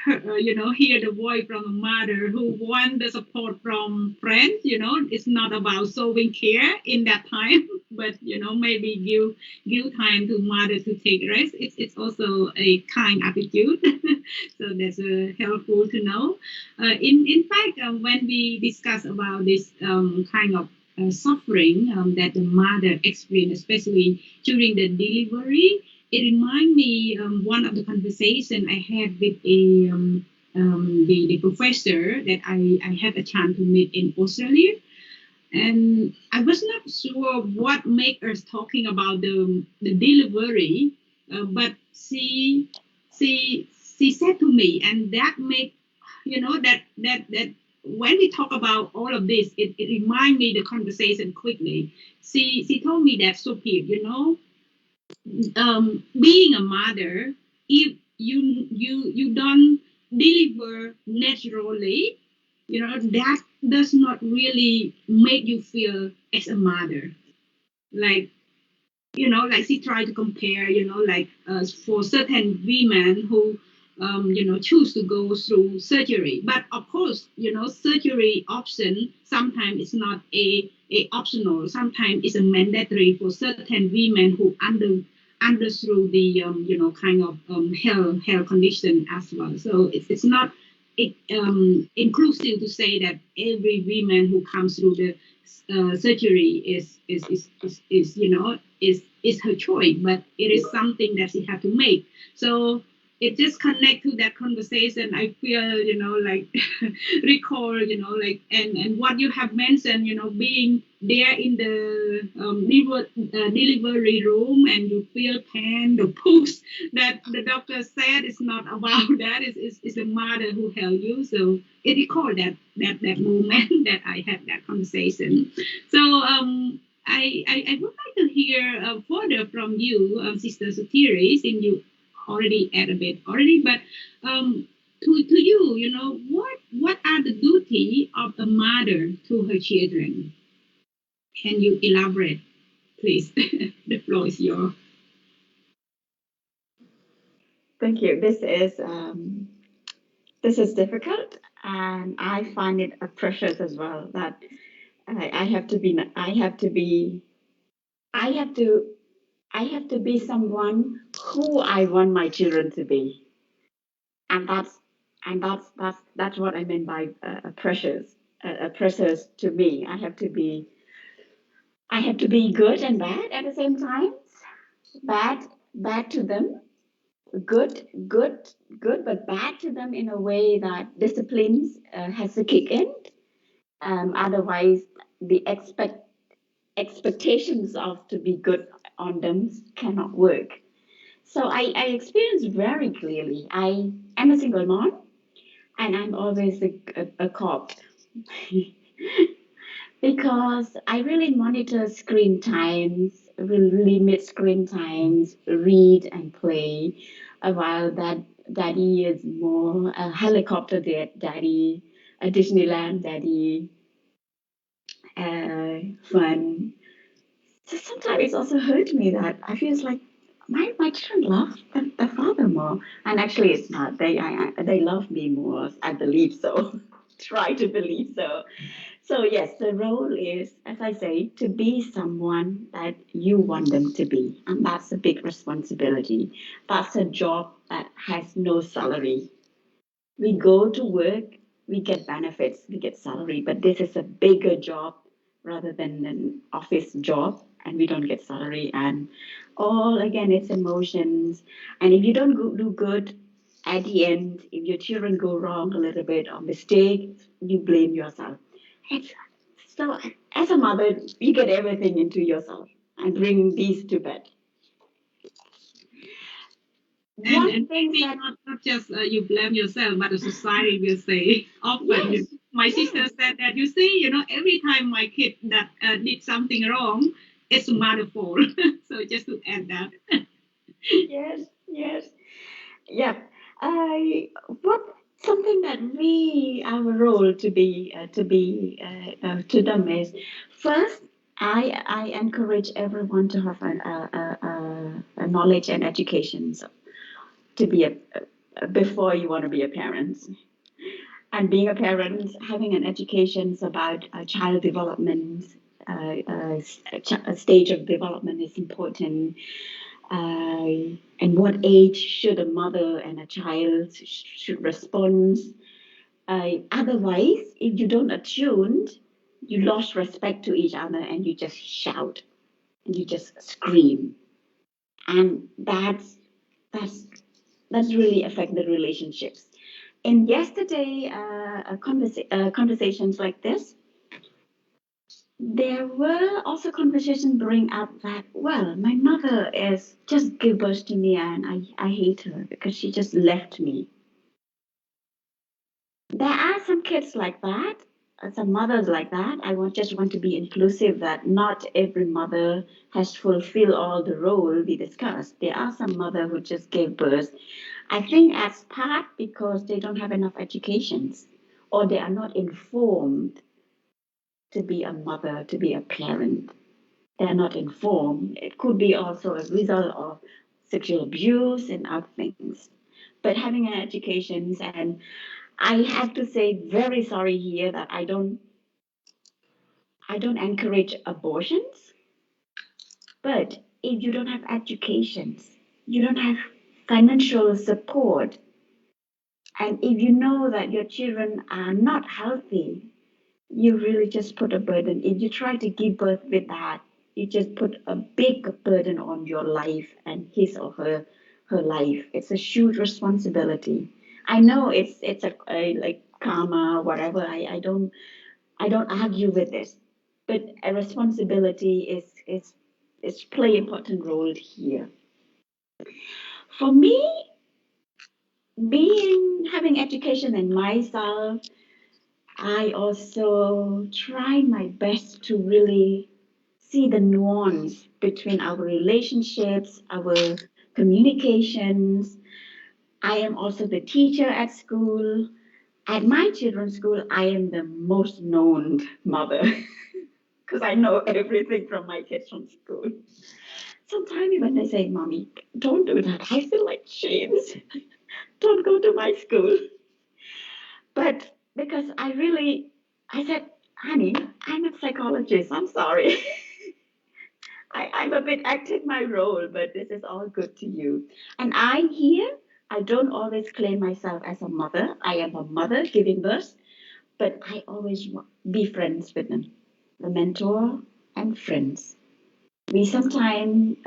hear the voice from a mother who want the support from friends. It's not about showing care in that time, but, maybe give time to mother to take rest. It's also a kind attitude. So that's helpful to know. In fact, when we discuss about this kind of suffering that the mother experienced, especially during the delivery, it reminds me one of the conversation I had with the professor that I had a chance to meet in Australia, and I was not sure what made us talking about the delivery, but she said to me, and that made that when we talk about all of this, it reminded me the conversation quickly. She told me that, Sophie, being a mother, if you don't deliver naturally, that does not really make you feel as a mother. Like, like she tried to compare, like for certain women who, choose to go through surgery. But of course, surgery option sometimes it's not a optional. Sometimes it's a mandatory for certain women who under through the, kind of health condition as well. So it's not inclusive to say that every woman who comes through the surgery is her choice, but it is something that she had to make. So it just connect to that conversation. I feel, like recall, like and what you have mentioned, being there in the delivery room and you feel pain, the push that the doctor said is not about that. It's the mother who held you. So it recalled that moment that I had that conversation. So I would like to hear further from you, Sister Sotiri, since you already add a bit already, but to you, what are the duty of a mother to her children? Can you elaborate, please? The floor is yours. Thank you. This is difficult, and I find it a precious as well. That I have to be. I have to be. I have to. I have to be someone who I want my children to be, and that's what I mean by precious. Precious to me. I have to be. I have to be good and bad at the same time. Bad to them, good, good, good, but bad to them in a way that disciplines has to kick in. Otherwise, the expectations of to be good on them cannot work. So I experienced very clearly. I am a single mom, and I'm always a cop. Because I really monitor screen times, limit screen times, read and play, while that daddy is more a helicopter daddy, a Disneyland daddy, fun. So sometimes it's also hurt me that I feel like my children love the father more, and actually it's not. They love me more. I believe so. Try to believe so. So yes, the role is, as I say, to be someone that you want them to be, and that's a big responsibility. That's a job that has no salary. We go to work, we get benefits, we get salary, but this is a bigger job rather than an office job, and we don't get salary, and all again it's emotions. And if you don't do good at the end, if your children go wrong a little bit or mistake, you blame yourself. It's, so as a mother, you get everything into yourself and bring these to bed. And maybe not just you blame yourself, but the society will say often. Yes, My sister said that, you see, every time my kid that did something wrong, it's mother's fault. So just to add that. yes. Yeah. I what something that we our role to them is first. I encourage everyone to have a knowledge and education, so to be before you want to be a parent. And being a parent, having an education about child development, a stage of development is important. And what age should a mother and a child should respond? Otherwise, if you don't attune, you lost respect to each other and you just shout and you just scream, and that's really affect the relationships. And yesterday, conversations like this, there were also conversations bring up that, well, my mother is just give birth to me and I hate her because she just left me. There are some kids like that, some mothers like that. Just want to be inclusive that not every mother has fulfilled all the role we discussed. There are some mother who just gave birth. I think as part because they don't have enough educations or they are not informed to be a mother, to be a parent. They're not informed. It could be also a result of sexual abuse and other things. But having an education, and I have to say very sorry here that I don't encourage abortions. But if you don't have educations, you don't have financial support, and if you know that your children are not healthy, you really just put a burden. If you try to give birth with that, you just put a big burden on your life and his or her life. It's a huge responsibility. I know it's a like karma, whatever. I don't argue with this, but a responsibility is play important role here. For me, being having education in myself, I also try my best to really see the nuance between our relationships, our communications. I am also the teacher at school. At my children's school, I am the most known mother because I know everything from my kids from school. Sometimes when they say, Mommy, don't do that, I feel like shames. Don't go to my school. But because I said, honey, I'm a psychologist. I'm sorry. I'm a bit acting my role, but this is all good to you. And I don't always claim myself as a mother. I am a mother giving birth, but I always be friends with them, the mentor and friends. We sometimes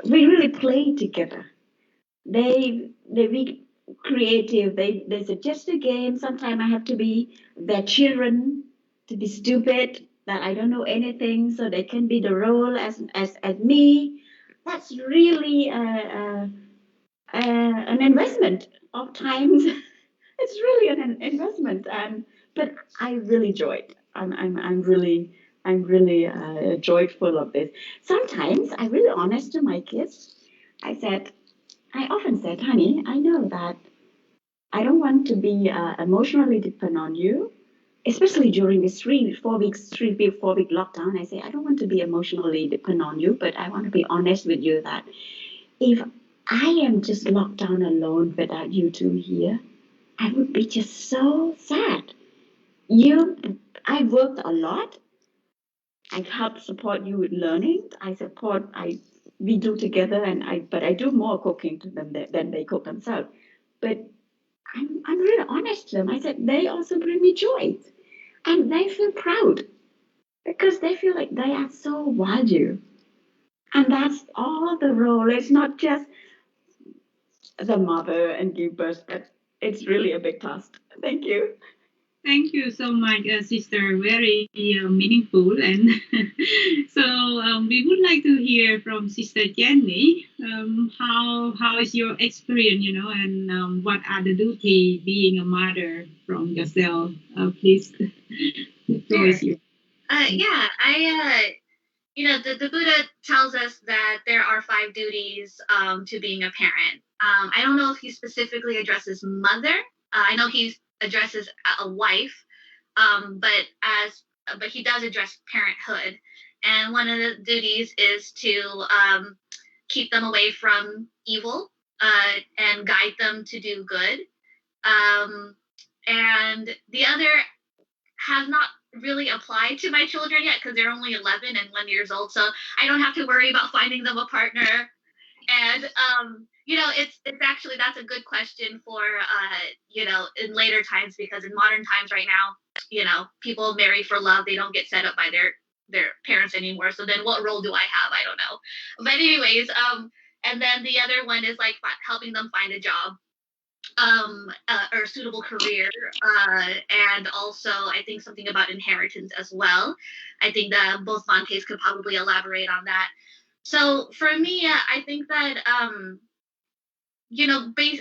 we really play together. They be creative. They suggest a game. Sometimes I have to be their children to be stupid that I don't know anything, so they can be the role as me. That's really an investment of times. It's really an investment, and but I really enjoy it. I'm really joyful of this. Sometimes I'm really honest to my kids. I often said, honey, I know that I don't want to be emotionally dependent on you, especially during this 4 week lockdown. I say, I don't want to be emotionally dependent on you, but I want to be honest with you that if I am just locked down alone without you two here, I would be just so sad. I worked a lot. I've helped support you with learning. We do together, but I do more cooking to them than they cook themselves. But I'm really honest to them. I said they also bring me joy, and they feel proud. because they feel like they are so value. And that's all the role. It's not just the mother and give birth, but it's really a big task. Thank you. Thank you so much, sister. Very meaningful, and so we would like to hear from Sister Jenny. How is your experience, and what are the duty being a mother from yourself? Please, the floor is yours. Yeah, the Buddha tells us that there are 5 duties to being a parent. I don't know if he specifically addresses mother. I know he addresses a wife, but he does address parenthood. And one of the duties is to keep them away from evil and guide them to do good. And the other has not really applied to my children yet because they're only 11 and 1 years old, so I don't have to worry about finding them a partner. And it's actually, that's a good question for in later times, because in modern times right now, people marry for love. They don't get set up by their parents anymore. So then what role do I have? I don't know. But anyways, and then the other one is like helping them find a job or a suitable career, and also I think something about inheritance as well. I think that both Montes could probably elaborate on that. So for me, I think that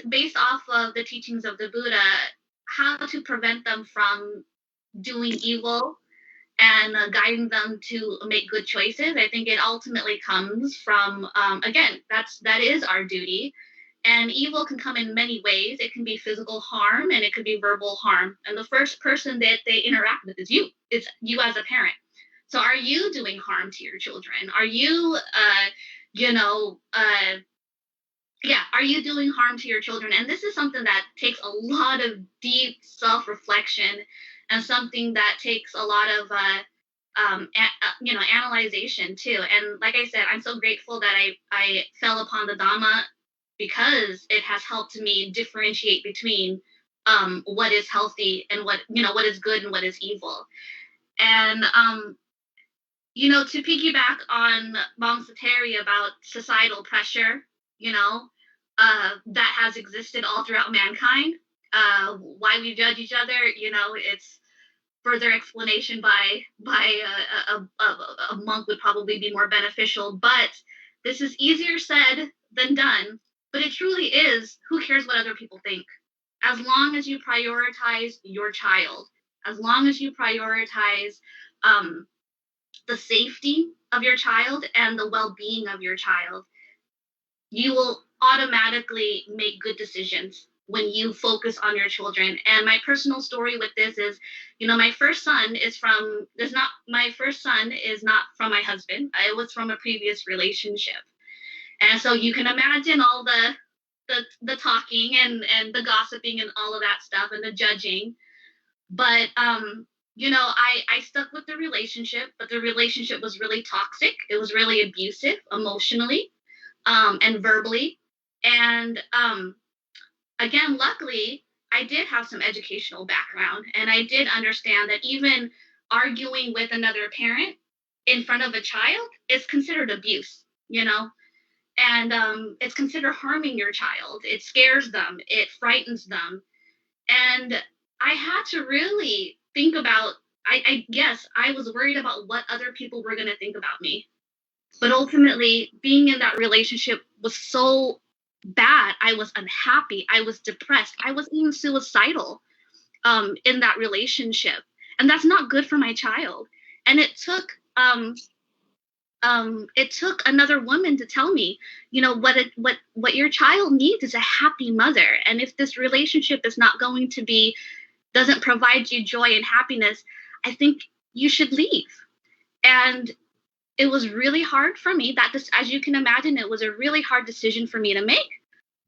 based off of the teachings of the Buddha, how to prevent them from doing evil and guiding them to make good choices. I think it ultimately comes from again, that is our duty. And evil can come in many ways. It can be physical harm and it could be verbal harm. And the first person that they interact with is you. It's you as a parent. So are you doing harm to your children? Are you, are you doing harm to your children? And this is something that takes a lot of deep self-reflection and something that takes a lot of, analyzation too. And like I said, I'm so grateful that I fell upon the Dhamma, because it has helped me differentiate between what is healthy and what is good and what is evil. And to piggyback on Mom Sateri about societal pressure, that has existed all throughout mankind. Why we judge each other, it's further explanation by a monk would probably be more beneficial. But this is easier said than done. But it truly is. Who cares what other people think? As long as you prioritize your child, as long as you prioritize the safety of your child and the well-being of your child, you will automatically make good decisions when you focus on your children. And my personal story with this is, my first son is not from my husband. It was from a previous relationship. And so you can imagine all the talking and the gossiping and all of that stuff and the judging. But I stuck with the relationship, but the relationship was really toxic. It was really abusive emotionally and verbally. And again, luckily, I did have some educational background, and I did understand that even arguing with another parent in front of a child is considered abuse, and it's considered harming your child. It scares them, it frightens them. And I had to really think about, I guess I was worried about what other people were going to think about me. But ultimately, being in that relationship was so bad. I was unhappy. I was depressed. I was even suicidal in that relationship. And that's not good for my child. And it took another woman to tell me, what your child needs is a happy mother. And if this relationship is not going to doesn't provide you joy and happiness, I think you should leave. And it was really hard for me. As you can imagine, it was a really hard decision for me to make,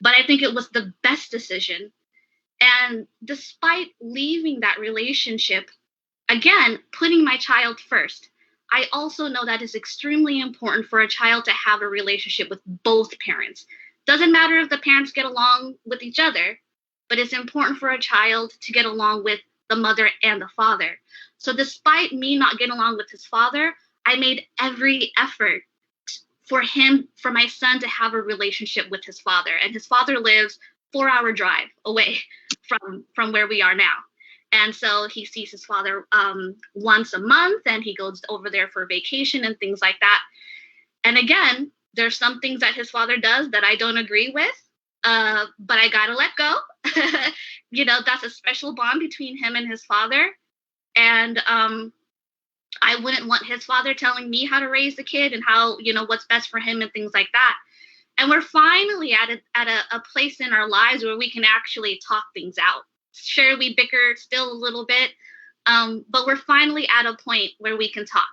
but I think it was the best decision. And despite leaving that relationship, again, putting my child first, I also know that it's extremely important for a child to have a relationship with both parents. Doesn't matter if the parents get along with each other, but it's important for a child to get along with the mother and the father. So despite me not getting along with his father, I made every effort for my son to have a relationship with his father. And his father lives 4-hour drive away from where we are now. And so he sees his father once a month, and he goes over there for vacation and things like that. And again, there's some things that his father does that I don't agree with, but I gotta let go. That's a special bond between him and his father. And I wouldn't want his father telling me how to raise the kid and how, what's best for him and things like that. And we're finally at a place in our lives where we can actually talk things out. Sure, we bicker still a little bit, but we're finally at a point where we can talk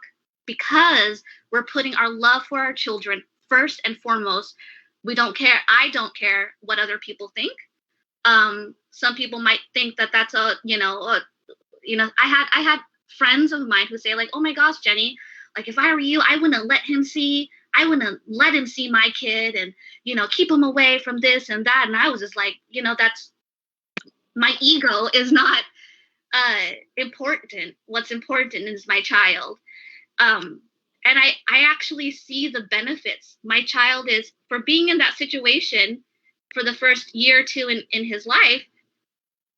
because we're putting our love for our children first and foremost. We don't care. I don't care what other people think. Some people might think that that's I had friends of mine who say like, oh my gosh, Jenny, like if I were you, I wouldn't let him see my kid and, keep him away from this and that. And I was just like, that's my ego is not important. What's important is my child. And I actually see the benefits. My child is, for being in that situation for the first year or two in his life,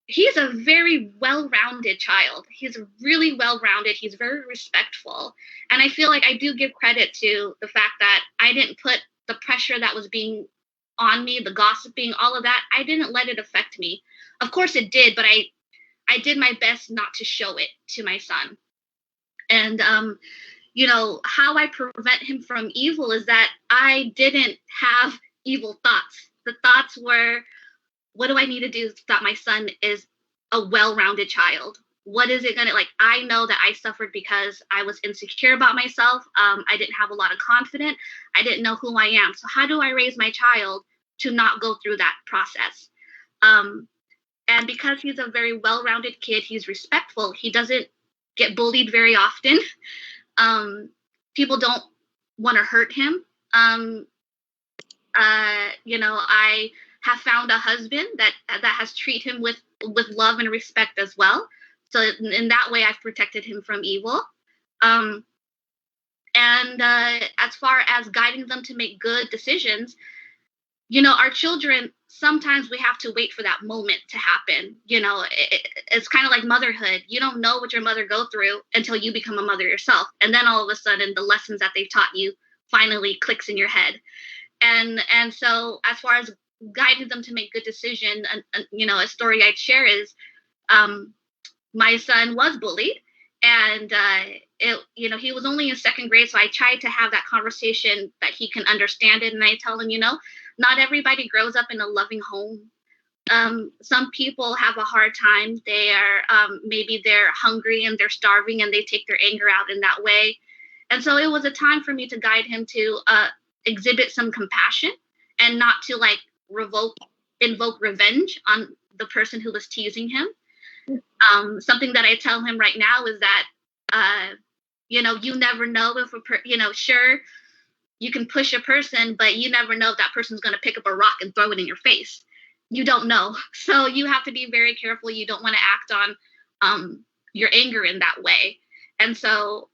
he's a very well-rounded child. He's really well-rounded. He's very respectful. And I feel like I do give credit to the fact that I didn't put the pressure that was being on me, the gossiping, all of that. I didn't let it affect me. Of course it did, but I did my best not to show it to my son. And, how I prevent him from evil is that I didn't have evil thoughts. The thoughts were, what do I need to do so that my son is a well-rounded child? What is it going to, I know that I suffered because I was insecure about myself. I didn't have a lot of confidence. I didn't know who I am. So how do I raise my child to not go through that process? And because he's a very well-rounded kid, he's respectful. He doesn't get bullied very often. People don't want to hurt him. I have found a husband that has treated him with love and respect as well. So in that way, I've protected him from evil. And as far as guiding them to make good decisions, our children, sometimes we have to wait for that moment to happen. It's kind of like motherhood. You don't know what your mother go through until you become a mother yourself. And then all of a sudden, the lessons that they've taught you finally clicks in your head. And so as far as guiding them to make good decisions, a story I'd share is my son was bullied. And, he was only in second grade. So I tried to have that conversation that he can understand it. And I tell him, not everybody grows up in a loving home. Some people have a hard time. They are, maybe they're hungry and they're starving and they take their anger out in that way. And so it was a time for me to guide him to exhibit some compassion and not to invoke revenge on the person who was teasing him. Something that I tell him right now is that, you never know if sure, you can push a person, but you never know if that person's going to pick up a rock and throw it in your face. You don't know. So you have to be very careful. You don't want to act on your anger in that way. And so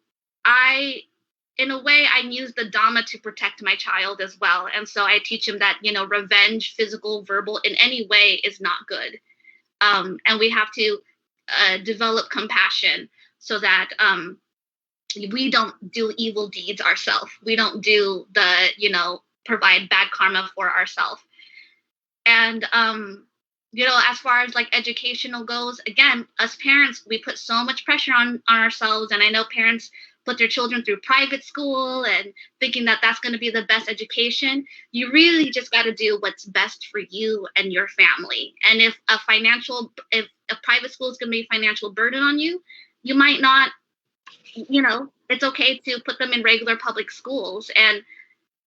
in a way, I use the Dhamma to protect my child as well. And so I teach him that, revenge, physical, verbal, in any way is not good. And we have to develop compassion so that we don't do evil deeds ourselves. We don't do provide bad karma for ourselves. And, as far as educational goes, again, us parents, we put so much pressure on ourselves. And I know parents put their children through private school and thinking that that's going to be the best education. You really just got to do what's best for you and your family. And if a private school is going to be a financial burden on you, you might not, it's okay to put them in regular public schools. And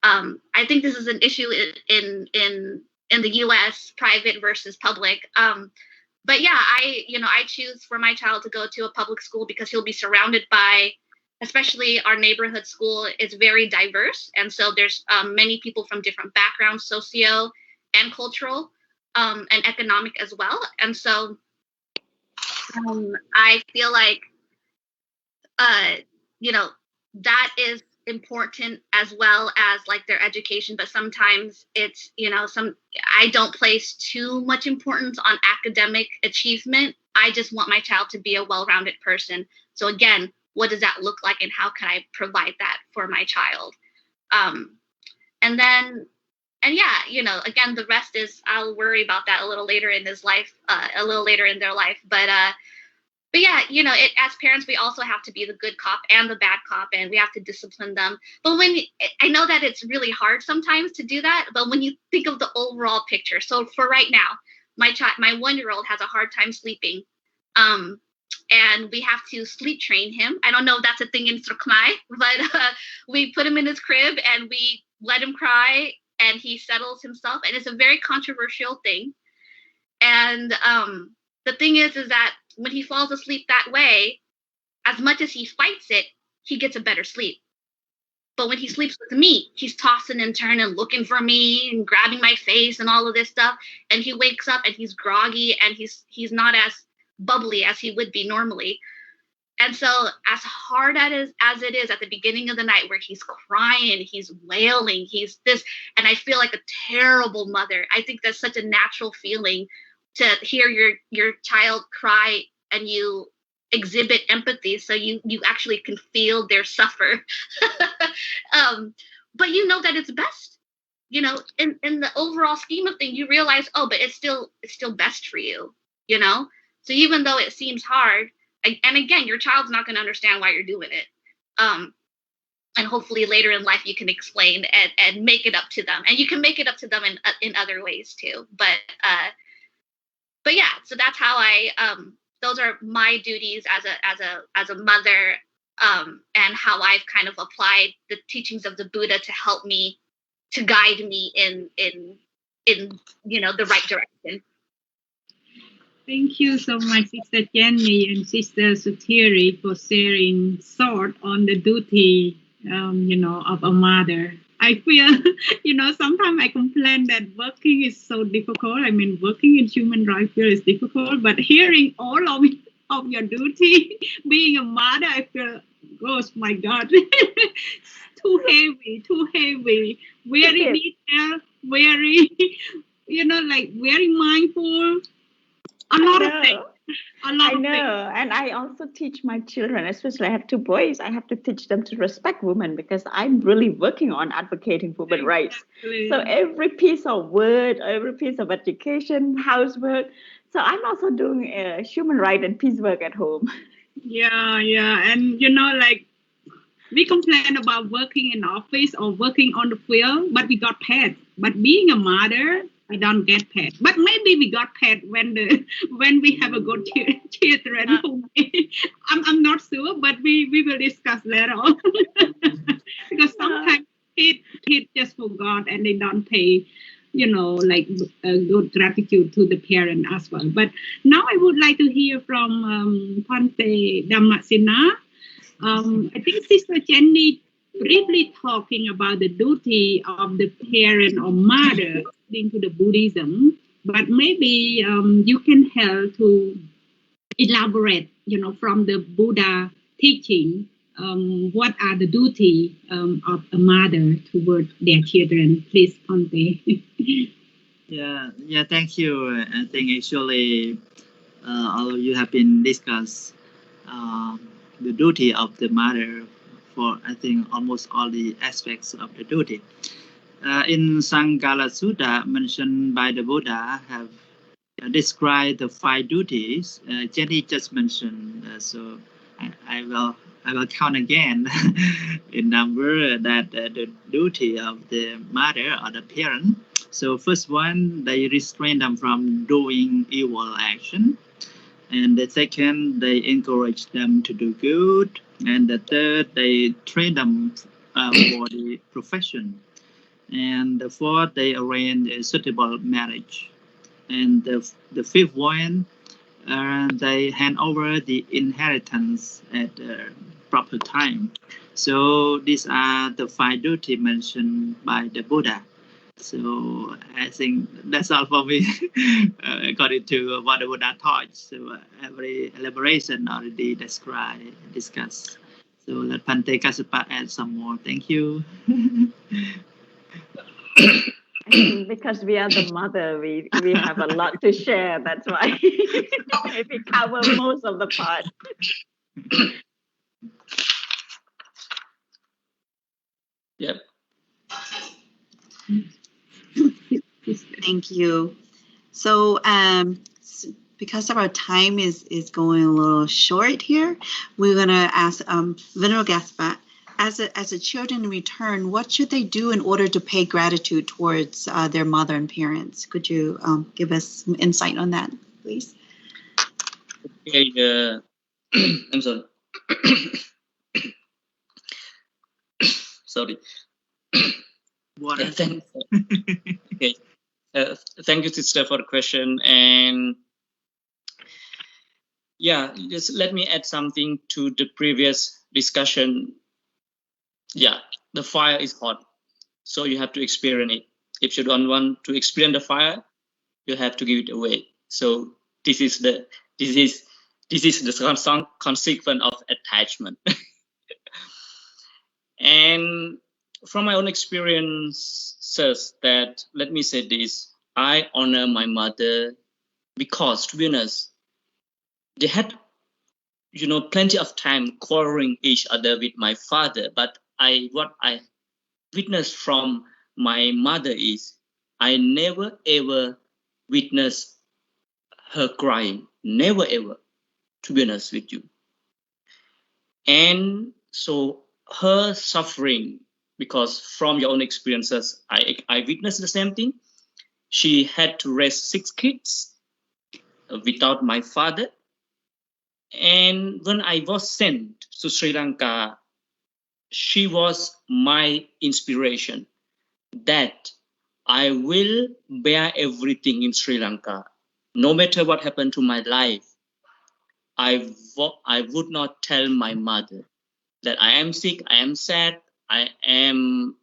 I think this is an issue in the U.S., private versus public. But yeah, I choose for my child to go to a public school because he'll be surrounded by, especially our neighborhood school is very diverse. And so there's many people from different backgrounds, socio and cultural and economic as well. And so I feel like, you know, that is important as well as like their education, but sometimes it's, you know, I don't place too much importance on academic achievement. I just want my child to be a well-rounded person. So again, what does that look like and how can I provide that for my child? And then, and yeah, you know, again, the rest is, I'll worry about that a little later in his life, a little later in their life. But yeah, you know, as parents, we also have to be the good cop and the bad cop, and we have to discipline them. But I know that it's really hard sometimes to do that, but when you think of the overall picture, so for right now, my 1-year-old has a hard time sleeping, and we have to sleep train him. I don't know if that's a thing in Khmer, but we put him in his crib and we let him cry, and he settles himself, and it's a very controversial thing. And the thing is that when he falls asleep that way, as much as he fights it, he gets a better sleep. But when he sleeps with me, he's tossing and turning, looking for me and grabbing my face and all of this stuff. And he wakes up and he's groggy and he's not as bubbly as he would be normally. And so as hard as it is at the beginning of the night where he's crying, he's wailing, he's this, and I feel like a terrible mother. I think that's such a natural feeling to hear your child cry and you exhibit empathy, so you actually can feel their suffer. But you know that it's best, you know, in the overall scheme of things, you realize, oh, but it's still best for you, you know. So even though it seems hard, and again, your child's not going to understand why you're doing it, and hopefully later in life you can explain and make it up to them, and you can make it up to them in other ways too. But yeah, so that's how those are my duties as a mother, and how I've kind of applied the teachings of the Buddha to help me, to guide me in you know, the right direction. Thank you so much, Sister Jenny and Sister Sutiri, for sharing thought on the duty, you know, of a mother. I feel, you know, sometimes I complain that working is so difficult. I mean, working in human rights field is difficult, but hearing all of your duty, being a mother, I feel, gosh, my God, too heavy, very detailed, very, you know, like very mindful. A lot of things. I know. And I also teach my children, especially I have 2 boys, I have to teach them to respect women because I'm really working on advocating for women's rights. So every piece of word, every piece of education, housework. So I'm also doing human rights and peace work at home. Yeah. And, you know, like, we complain about working in office or working on the field, but we got paid. But being a mother, we don't get paid. But maybe we got paid when we have a good children. I'm not sure, but we will discuss later on. Because sometimes kids just forgot and they don't pay, you know, like good gratitude to the parent as well. But now I would like to hear from Pante Dhammasena. I think Sister Jenny briefly talking about the duty of the parent or mother according to the Buddhism, but maybe you can help to elaborate, you know, from the Buddha teaching, what are the duty of a mother toward their children. Please, Pante. Yeah, thank you. I think actually all of you have been discussed the duty of the mother for, I think, almost all the aspects of the duty. In Sangala Sutta, mentioned by the Buddha, have described the 5 duties. Jenny just mentioned, so I will count again in number that the duty of the mother or the parent. So first one, they restrain them from doing evil action. And the second, they encourage them to do good. And the third, they train them for the profession. And the fourth, they arrange a suitable marriage. And the fifth one, they hand over the inheritance at the proper time. So these are the 5 duties mentioned by the Buddha. So I think that's all for me, according to what the Buddha taught. So every elaboration already discussed. So let Pante Kassapa add some more. Thank you. I think because we are the mother, we have a lot to share. That's why we cover most of the part. Yep. Thank you. So, because of our time is going a little short here, we're gonna ask Venerable Gaspar, as a children in return, what should they do in order to pay gratitude towards their mother and parents? Could you give us some insight on that, please? Okay. I'm sorry. Sorry. Water. Okay. Thank you, sister, for the question. And yeah, just let me add something to the previous discussion. Yeah, the fire is hot, so you have to experience it. If you don't want to experience the fire, you have to give it away. So this is the consequence of attachment. And from my own experiences, that let me say this: I honor my mother because, to be honest, they had, plenty of time quarreling each other with my father. But what I witnessed from my mother is I never ever witnessed her crying. Never ever, to be honest with you. And so her suffering, because from your own experiences, I witnessed the same thing. She had to raise 6 kids without my father. And when I was sent to Sri Lanka, she was my inspiration that I will bear everything in Sri Lanka. No matter what happened to my life, I would not tell my mother that I am sick, I am sad, I am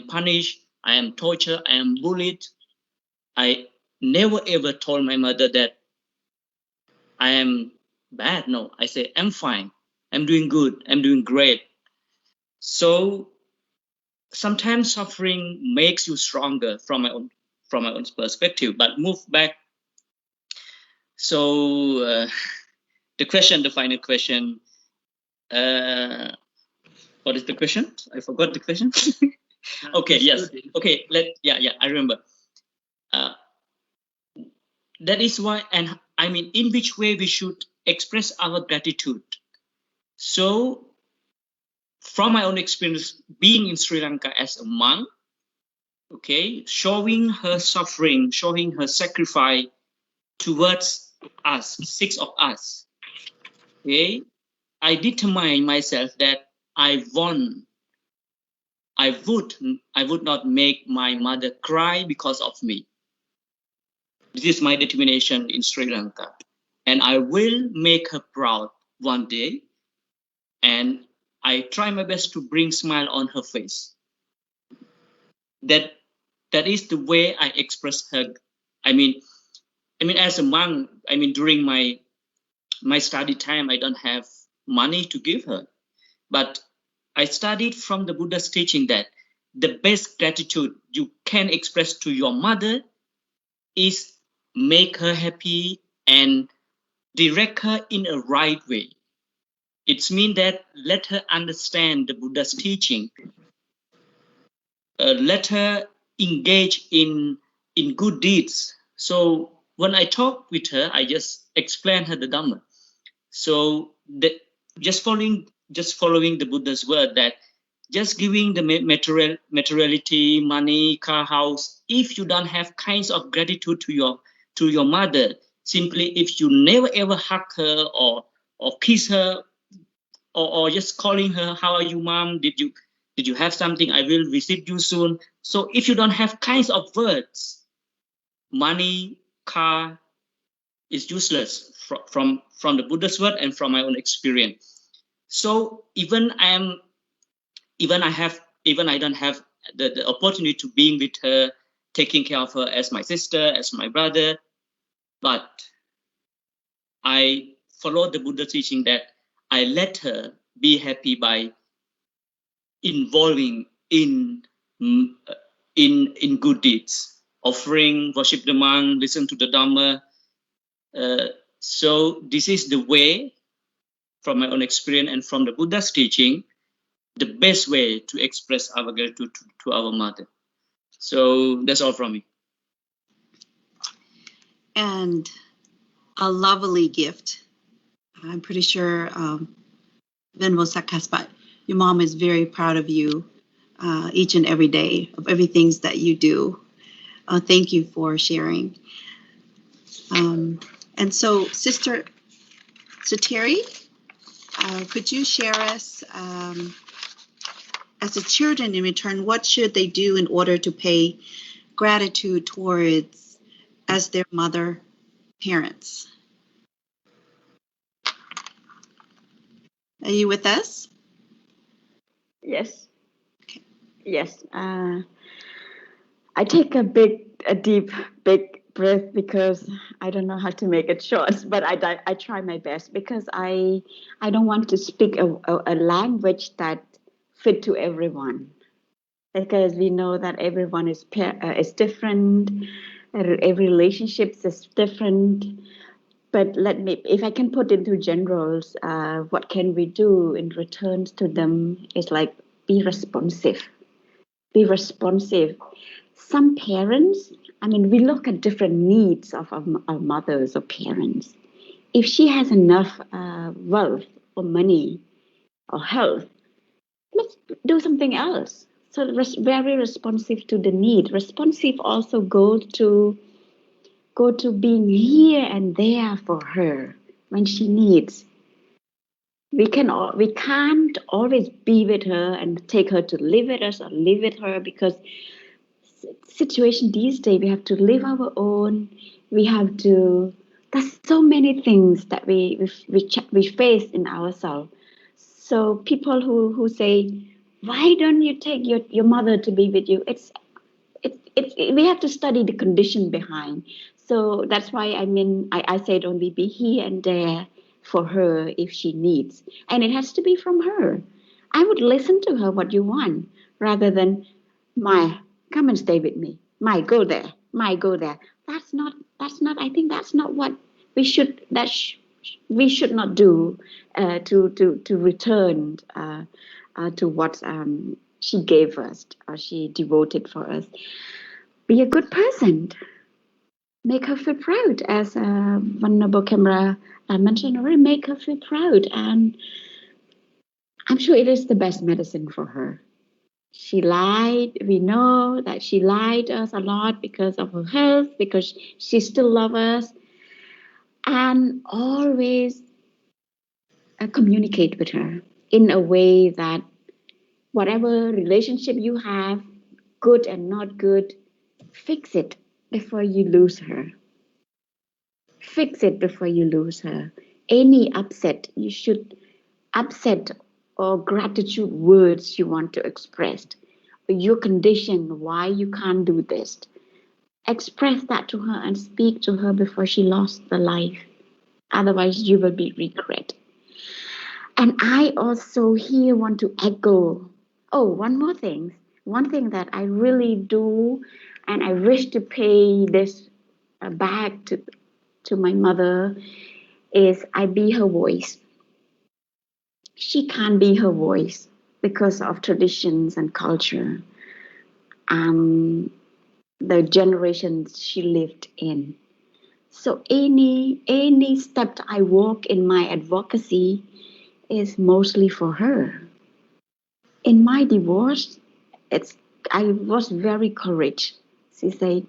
punished, I am tortured, I am bullied. I never ever told my mother that I am bad. No, I say I'm fine, I'm doing good, I'm doing great. So sometimes suffering makes you stronger from my own perspective. But move back. So the final question. What is the question? I forgot the question. Okay, yes. Okay, I remember. That is why, and I mean, in which way we should express our gratitude. So, from my own experience being in Sri Lanka as a monk, okay, showing her suffering, showing her sacrifice towards us, 6 of us, okay, I determined myself that I would not make my mother cry because of me. This is my determination in Sri Lanka. And I will make her proud one day. And I try my best to bring smile on her face. That is the way I express her. I mean, as a monk, during my study time, I don't have money to give her. But I studied from the Buddha's teaching that the best gratitude you can express to your mother is make her happy and direct her in a right way. It means that let her understand the Buddha's teaching. Let her engage in good deeds. So when I talk with her, I just explain her the Dhamma. So just following the Buddha's word, that just giving the materiality, money, car, house, if you don't have kinds of gratitude to your mother, simply if you never ever hug her or kiss her, or just calling her, how are you, mom? Did you have something? I will visit you soon. So if you don't have kinds of words, money, car is useless from the Buddha's word and from my own experience. So even I don't have the opportunity to being with her, taking care of her as my sister, as my brother. But I followed the Buddha teaching that I let her be happy by involving in good deeds, offering, worship the monk, listen to the Dhamma. So this is the way, from my own experience and from the Buddha's teaching, the best way to express our gratitude to our mother. So that's all from me. And a lovely gift. I'm pretty sure Venerable Sakaspat, your mom is very proud of you each and every day, of everything that you do. Thank you for sharing. And so, Sister Sateri, could you share us, as a children in return, what should they do in order to pay gratitude towards as their mother parents? Are you with us? Yes. Okay. Yes. I take a deep, big breath because I don't know how to make it short, but I try my best because I don't want to speak a language that fit to everyone, because we know that everyone is different, every relationship is different. But if I can put into generals, what can we do in return to them is like be responsive. Be responsive. Some parents, we look at different needs of our mothers or parents. If she has enough wealth or money or health, let's do something else. So very responsive to the need. Responsive also go to being here and there for her when she needs. We can't always be with her and take her to live with us or live with her, because situation these days we have to live our own. There's so many things that we face in ourselves. So people who say, why don't you take your mother to be with you? We have to study the condition behind. So that's why I said only be here and there for her if she needs. And it has to be from her. I would listen to her what you want, rather than come and stay with me. Go there. Go there. I think that's not what we should, we should not do, to return to what she gave us or she devoted for us. Be a good person. Make her feel proud, as Venerable Kemra mentioned already. Make her feel proud, and I'm sure it is the best medicine for her. She lied. We know that she lied to us a lot because of her health, because she still loves us, and always communicate with her in a way that whatever relationship you have, good and not good, fix it before you lose her. Fix it before you lose her. Any upset, you should upset or gratitude words you want to express. Your condition, why you can't do this. Express that to her and speak to her before she lost the life. Otherwise, you will be regret. And I also here want to echo, one more thing. One thing that I really do, and I wish to pay this back to my mother, is I be her voice. She can't be her voice because of traditions and culture and the generations she lived in. So any step I walk in my advocacy is mostly for her. In my divorce, I was very courageous. She said,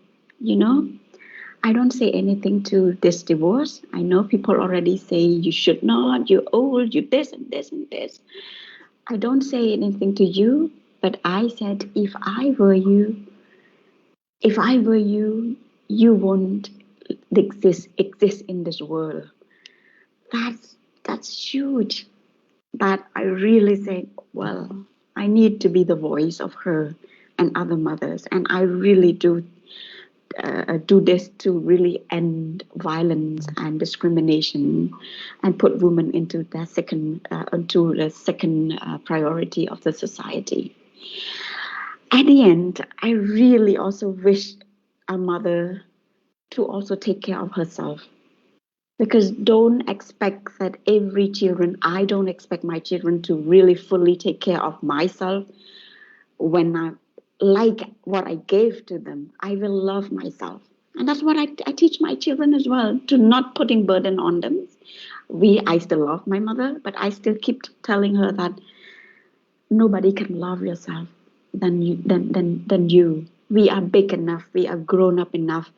I don't say anything to this divorce. I know people already say you should not, you're old, you this and this and this. I don't say anything to you, but I said, if I were you, you won't exist in this world. That's huge. That I really said, well, I need to be the voice of her and other mothers. And I really do this to really end violence and discrimination and put women into the second priority of the society. At the end, I really also wish a mother to also take care of herself, because don't expect that I don't expect my children to really fully take care of myself. When I like what I gave to them, I will love myself. And that's what I teach my children as well, to not putting burden on them. I still love my mother, but I still keep telling her that nobody can love yourself than you. We are big enough. We are grown up enough.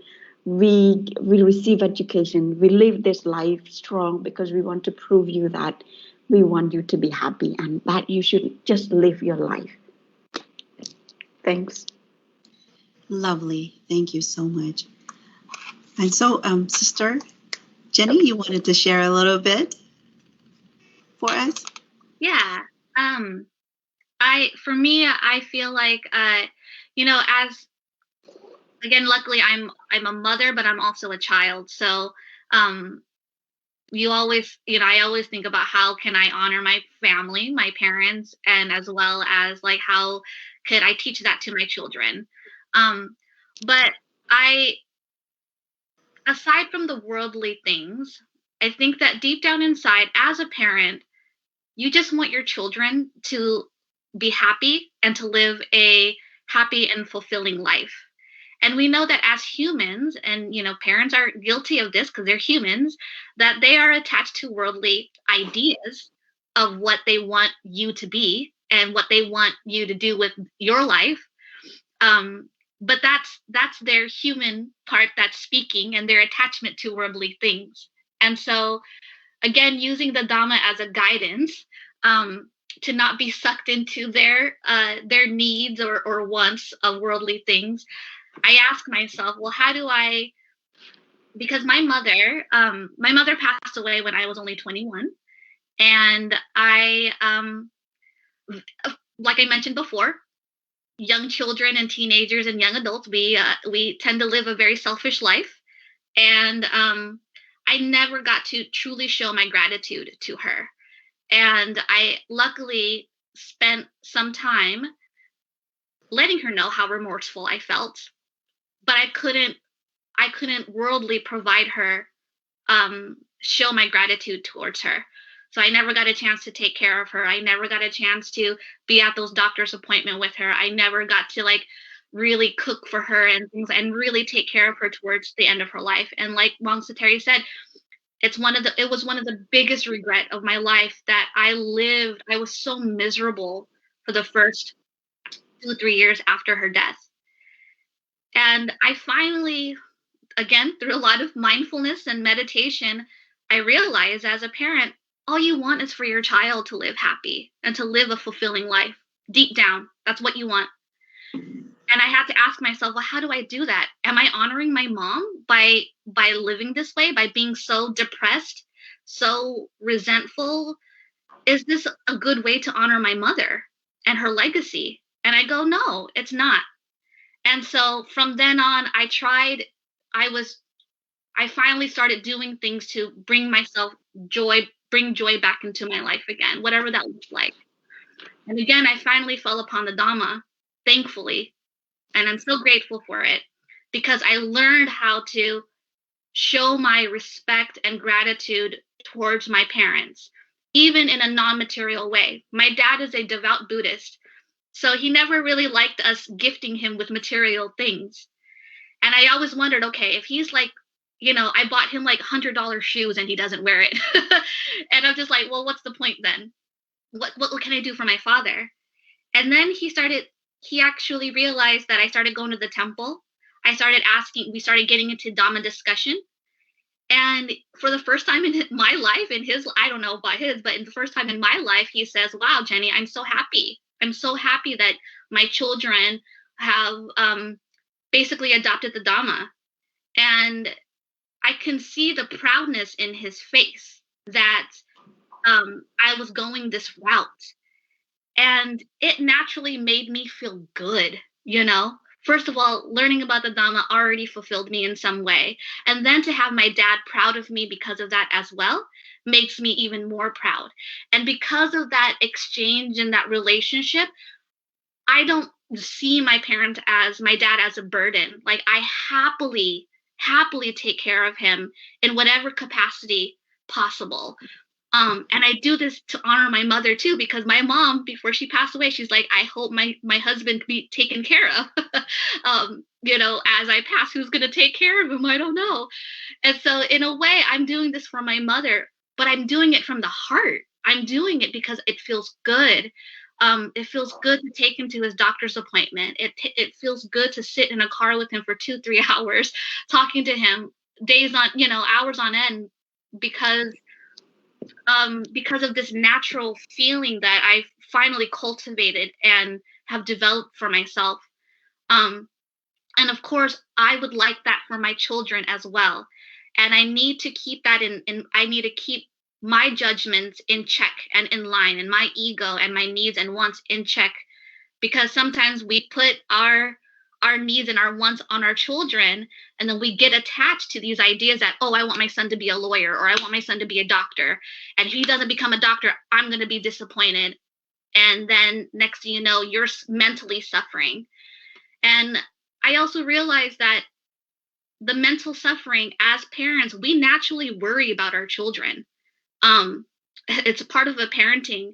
We receive education. We live this life strong because we want to prove you that we want you to be happy and that you should just live your life. Thanks. Lovely. Thank you so much. And so, Sister Jenny, you wanted to share a little bit for us? Yeah. I feel like, as, again, luckily I'm a mother, but I'm also a child. So, I always think about how can I honor my family, my parents, and as well as like how could I teach that to my children. But aside from the worldly things, I think that deep down inside, as a parent, you just want your children to be happy and to live a happy and fulfilling life. And we know that as humans, and parents are guilty of this because they're humans, that they are attached to worldly ideas of what they want you to be and what they want you to do with your life. But that's their human part that's speaking, and their attachment to worldly things. And so, again, using the Dhamma as a guidance, to not be sucked into their needs or wants of worldly things, I ask myself, well, how do I? Because my mother passed away when I was only 21, and like I mentioned before, young children and teenagers and young adults, we tend to live a very selfish life, and I never got to truly show my gratitude to her. And I luckily spent some time letting her know how remorseful I felt, but I couldn't worldly provide her, show my gratitude towards her. So I never got a chance to take care of her. I never got a chance to be at those doctor's appointment with her. I never got to like really cook for her and things and really take care of her towards the end of her life. And like Mong Sateri said, it was one of the biggest regret of my life that I was so miserable for the first 2-3 years after her death. And I finally, again, through a lot of mindfulness and meditation, I realized as a parent, all you want is for your child to live happy and to live a fulfilling life. Deep down, that's what you want. And I had to ask myself, well, how do I do that? Am I honoring my mom by living this way, by being so depressed, so resentful? Is this a good way to honor my mother and her legacy? And I go, no, it's not. And so from then on, I finally started doing things to bring joy back into my life again, whatever that looks like. And again, I finally fell upon the Dhamma, thankfully. And I'm so grateful for it, because I learned how to show my respect and gratitude towards my parents, even in a non-material way. My dad is a devout Buddhist, so he never really liked us gifting him with material things. And I always wondered, okay, if he's like, I bought him like $100 shoes and he doesn't wear it. And I'm just like, well, what's the point then? What can I do for my father? And then he actually realized that I started going to the temple. We started getting into Dhamma discussion. And for the first time in my life, I don't know about his, but in the first time in my life, he says, wow, Jenny, I'm so happy. I'm so happy that my children have basically adopted the Dhamma. And I can see the proudness in his face that I was going this route. And it naturally made me feel good you know. First of all, learning about the Dhamma already fulfilled me in some way. And then to have my dad proud of me because of that as well makes me even more proud. And because of that exchange and that relationship, I don't see my dad as a burden. Like, I happily take care of him in whatever capacity possible. And I do this to honor my mother too, because my mom, before she passed away, she's like, I hope my husband be taken care of. You know, as I pass, who's going to take care of him? I don't know. And so in a way, I'm doing this for my mother, but I'm doing it from the heart. I'm doing it because it feels good. It feels good to take him to his doctor's appointment. It feels good to sit in a car with him for 2-3 hours, talking to him hours on end, because of this natural feeling that I've finally cultivated and have developed for myself. And of course, I would like that for my children as well. And I need to keep that I need to keep my judgments in check and in line, and my ego and my needs and wants in check, because sometimes we put our needs and our wants on our children, and then we get attached to these ideas that, oh, I want my son to be a lawyer, or I want my son to be a doctor, and if he doesn't become a doctor, I'm going to be disappointed. And then next thing you know, you're mentally suffering. And I also realized that the mental suffering, as parents, we naturally worry about our children. It's a part of the parenting.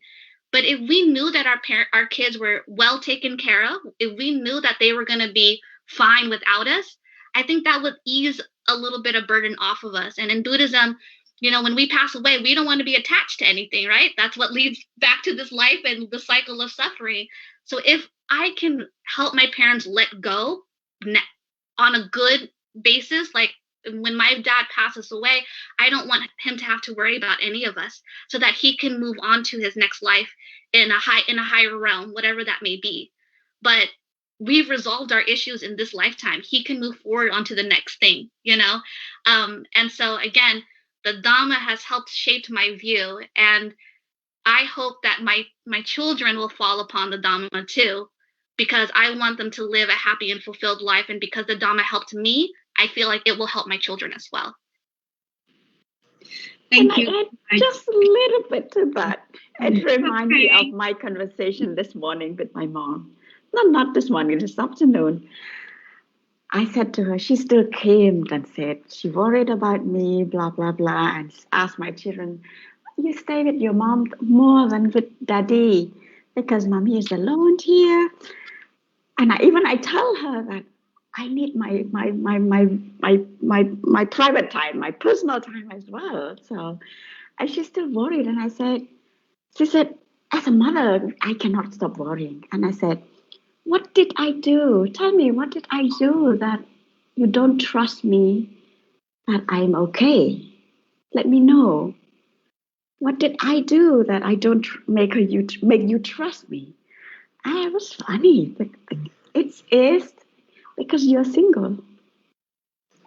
But if we knew that our kids were well taken care of, if we knew that they were going to be fine without us, I think that would ease a little bit of burden off of us. And in Buddhism, you know, when we pass away, we don't want to be attached to anything, right? That's what leads back to this life and the cycle of suffering. So if I can help my parents let go on a good basis, like when my dad passes away, I don't want him to have to worry about any of us, so that he can move on to his next life in a higher realm, whatever that may be. But we've resolved our issues in this lifetime. He can move forward onto the next thing, you know? And so again, the Dhamma has helped shape my view, and I hope that my children will fall upon the Dhamma too, because I want them to live a happy and fulfilled life. And because the Dhamma helped me, I feel like it will help my children as well. Thank you. Can I add just a little bit to that? It reminds me of my conversation this morning with my mom. Not this morning, this afternoon. I said to her, she still came and said she worried about me, blah, blah, blah, and asked my children, you stay with your mom more than with daddy because mommy is alone here. And I tell her that I need my private time, my personal time as well. So, and she's still worried. And she said, as a mother, I cannot stop worrying. And I said, what did I do? Tell me, what did I do that you don't trust me, that I'm okay? Let me know. What did I do that I don't make you trust me? And it was funny. It's because you're single.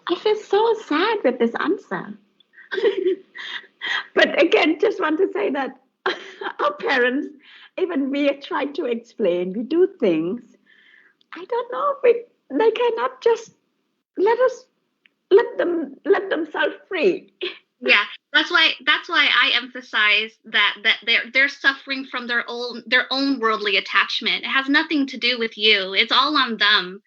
I feel so sad with this answer. But again, just want to say that our parents, even we try to explain, we do things. I don't know if they cannot just let themselves free. Yeah, that's why I emphasize that they're suffering from their own worldly attachment. It has nothing to do with you. It's all on them.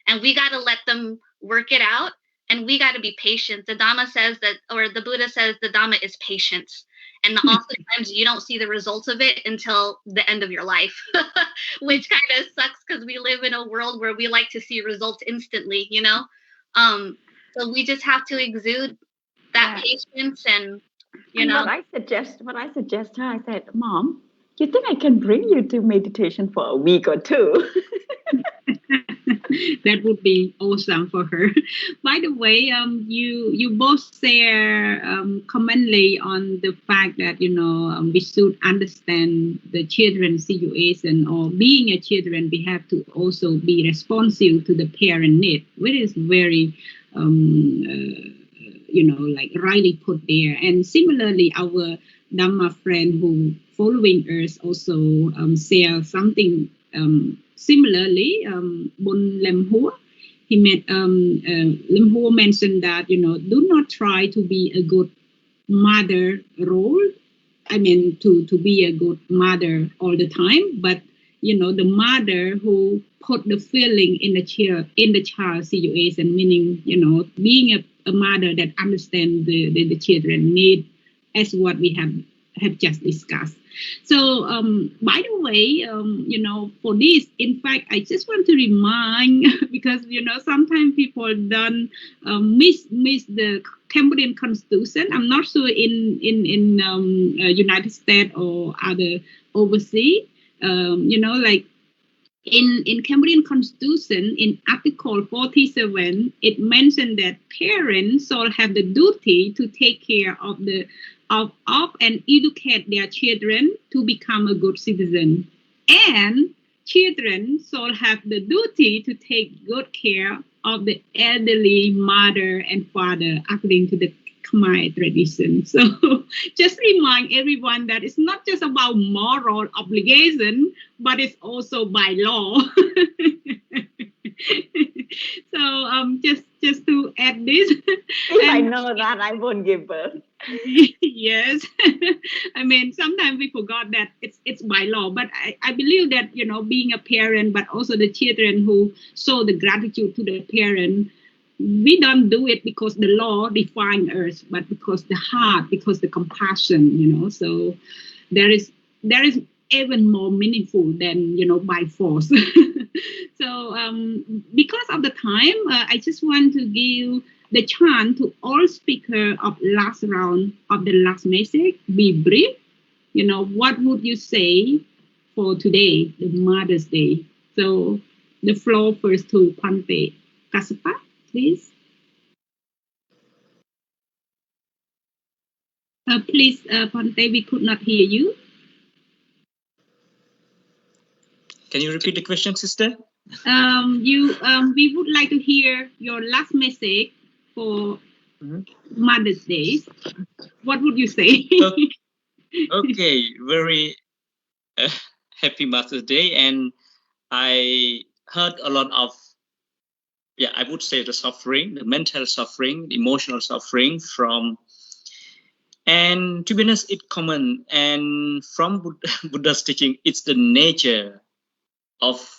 And we got to let them work it out, and we got to be patient. The Dhamma says that, or the Buddha says, the Dhamma is patience. And oftentimes you don't see the results of it until the end of your life, which kind of sucks because we live in a world where we like to see results instantly, you know? So we just have to exude that patience, and you know. What I suggest her, I said, Mom, you think I can bring you to meditation for a week or two? That would be awesome for her. By the way, you both share commonly on the fact that we should understand the children's situation, or being a children, we have to also be responsive to the parent need, which is very like rightly put there. And similarly, our Dhamma friend who following us also share something similarly, Bon Lem Hua, Lem Hua mentioned that, do not try to be a good mother role. I mean, to be a good mother all the time, but the mother who put the feeling in the child situation, meaning being a mother that understands the children need, as what we have just discussed. So, by the way, for this, in fact, I just want to remind because sometimes people don't miss the Cambodian Constitution. I'm not sure in United States or other overseas. Like in Cambodian Constitution, in Article 47, it mentioned that parents shall have the duty to take care of and educate their children to become a good citizen, and children shall have the duty to take good care of the elderly mother and father according to the Khmer tradition. So just remind everyone that it's not just about moral obligation, but it's also by law. So just to add this. If I know that, I won't give birth. Yes. I mean, sometimes we forgot that it's by law, but I believe that, being a parent, but also the children who show the gratitude to the parent, we don't do it because the law defines us, but because the heart, because the compassion, so there is even more meaningful than, by force. So because of the time, I just want to give the chance to all speakers of last round of the last message. Be brief. What would you say for today, the Mother's Day? So the floor first to Pante Kasapa, please. Please, Pante, we could not hear you. Can you repeat the question, sister? We would like to hear your last message for Mother's Day. What would you say? Okay, very happy Mother's Day, and I heard a lot of, I would say the suffering, the mental suffering, the emotional suffering from, and to be honest, it's common, and from Buddha's teaching, it's the nature of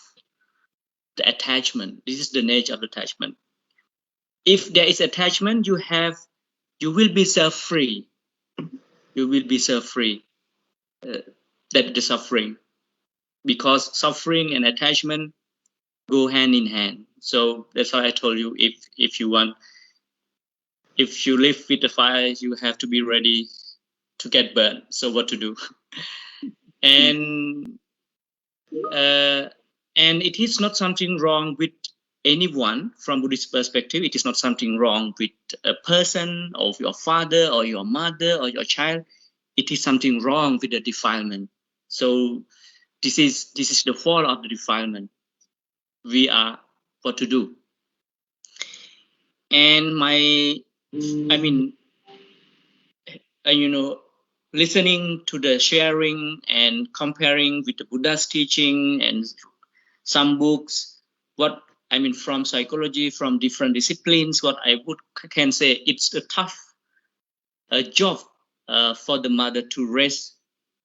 the attachment. This is the nature of the attachment. If there is attachment, you will be self-free. You will be self-free. That the suffering, because suffering and attachment go hand in hand. So that's why I told you, if you live with the fire, you have to be ready to get burned. So what to do? And it is not something wrong with anyone from Buddhist perspective. It is not something wrong with a person or your father or your mother or your child. It is something wrong with the defilement. So this is the fall of the defilement. We are what to do. And listening to the sharing and comparing with the Buddha's teaching and some books, from psychology, from different disciplines, what I can say, it's a tough job for the mother to raise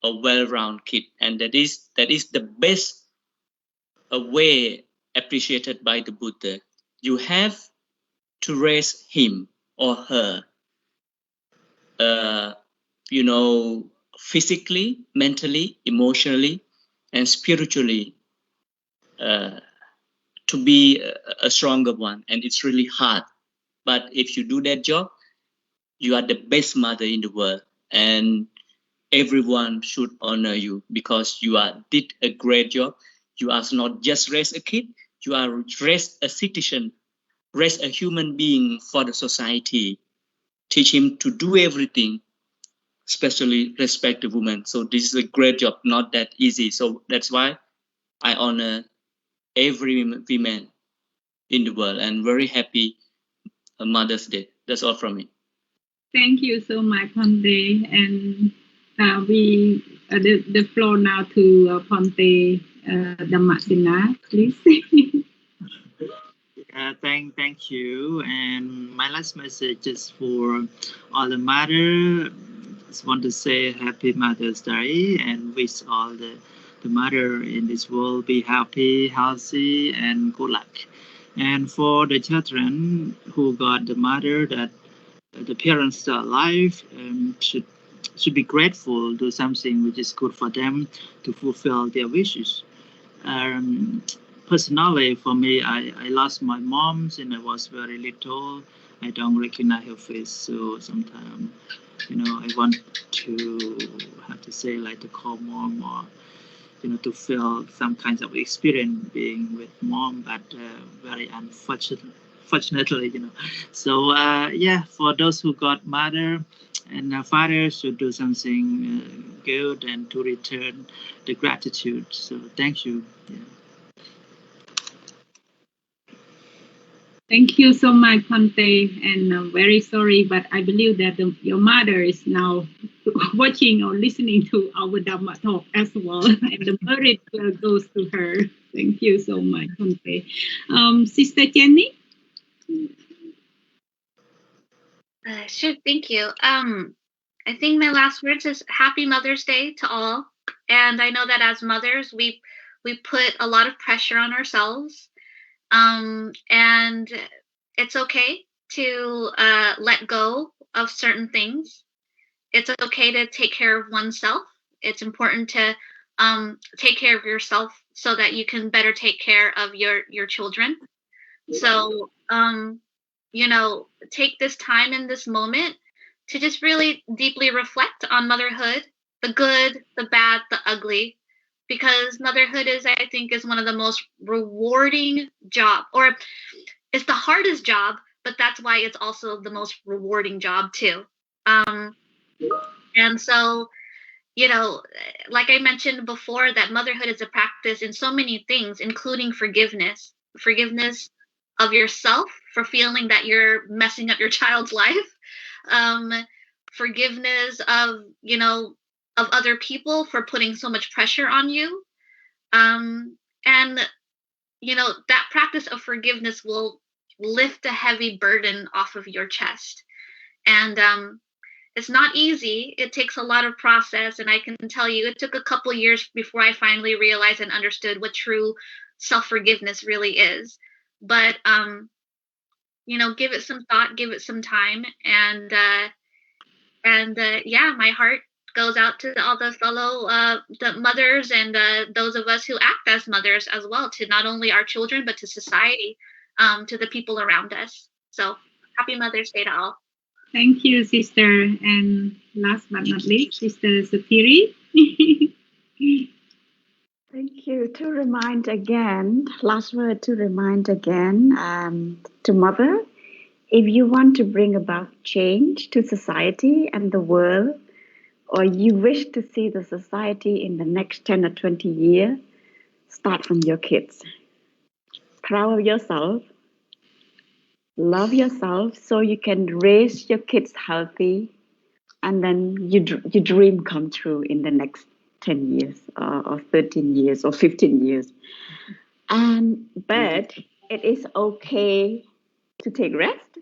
a well-rounded kid, and that is the best way appreciated by the Buddha. You have to raise him or her, physically, mentally, emotionally, and spiritually, to be a stronger one. And it's really hard. But if you do that job, you are the best mother in the world. And everyone should honor you because you did a great job. You are not just raise a kid, you are raise a citizen, raise a human being for the society. Teach him to do everything, especially respect the woman. So this is a great job, not that easy. So that's why I honor every woman in the world, and very happy Mother's Day. That's all from me. Thank you so much, Pante. And the floor now to Pante Dhammasena, please. Thank you. And my last message is for all the mother. Just want to say Happy Mother's Day and wish all the mother in this world be happy, healthy, and good luck. And for the children who got the mother that the parents are alive, should be grateful, do something which is good for them to fulfill their wishes. Um, Personally, for me, I lost my mom since I was very little. I don't recognize her face, so sometimes, I want to have to say like to call mom or to feel some kinds of experience being with mom, but very fortunately, So yeah, for those who got mother and father should do something good and to return the gratitude. So thank you. Yeah. Thank you so much, Pante, and very sorry, but I believe that your mother is now watching or listening to our Dhamma talk as well, and the merit goes to her. Thank you so much, Pante. Sister Jenny? Sure, thank you. I think my last words is Happy Mother's Day to all. And I know that as mothers, we put a lot of pressure on ourselves. And it's okay to let go of certain things. It's okay to take care of oneself. It's important to take care of yourself so that you can better take care of your children. So take this time in this moment to just really deeply reflect on motherhood, the good, the bad, the ugly, because motherhood I think is one of the most rewarding job, or it's the hardest job, but that's why it's also the most rewarding job too. And so, like I mentioned before, that motherhood is a practice in so many things, including forgiveness of yourself for feeling that you're messing up your child's life, forgiveness of other people for putting so much pressure on you, and that practice of forgiveness will lift a heavy burden off of your chest. And it's not easy. It takes a lot of process, and I can tell you it took a couple years before I finally realized and understood what true self-forgiveness really is. But give it some thought, give it some time, and yeah, my heart goes out to all the fellow the mothers and those of us who act as mothers as well, to not only our children but to society, to the people around us. So Happy Mother's Day to all. Thank you, sister. And last but not least, Sister Satiri. Thank you. To remind again, last word to remind again to mother, if you want to bring about change to society and the world, or you wish to see the society in the next 10 or 20 years, start from your kids. Proud of yourself, love yourself so you can raise your kids healthy, and then your dream come true in the next 10 years or 13 years or 15 years. But it is okay to take rest.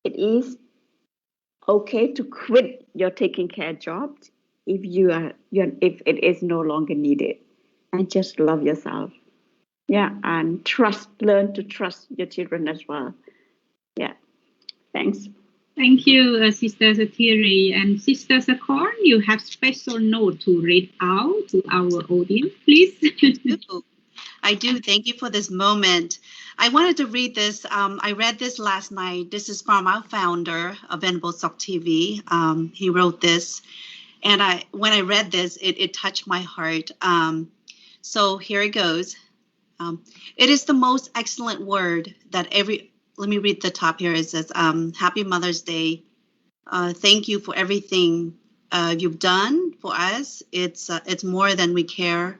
It is okay to quit your taking care job if if it is no longer needed, and just love yourself. Yeah, and learn to trust your children as well. Yeah, thanks. Thank you, Sister Satiri. And Sister Sakorn, you have special note to read out to our audience, please. I do. Thank you for this moment. I wanted to read this. I read this last night. This is from our founder of Venerable Sok TV. He wrote this, and when I read this, it touched my heart. So here it goes. It is the most excellent word that let me read the top here. It says, Happy Mother's Day. Thank you for everything you've done for us. It's more than we care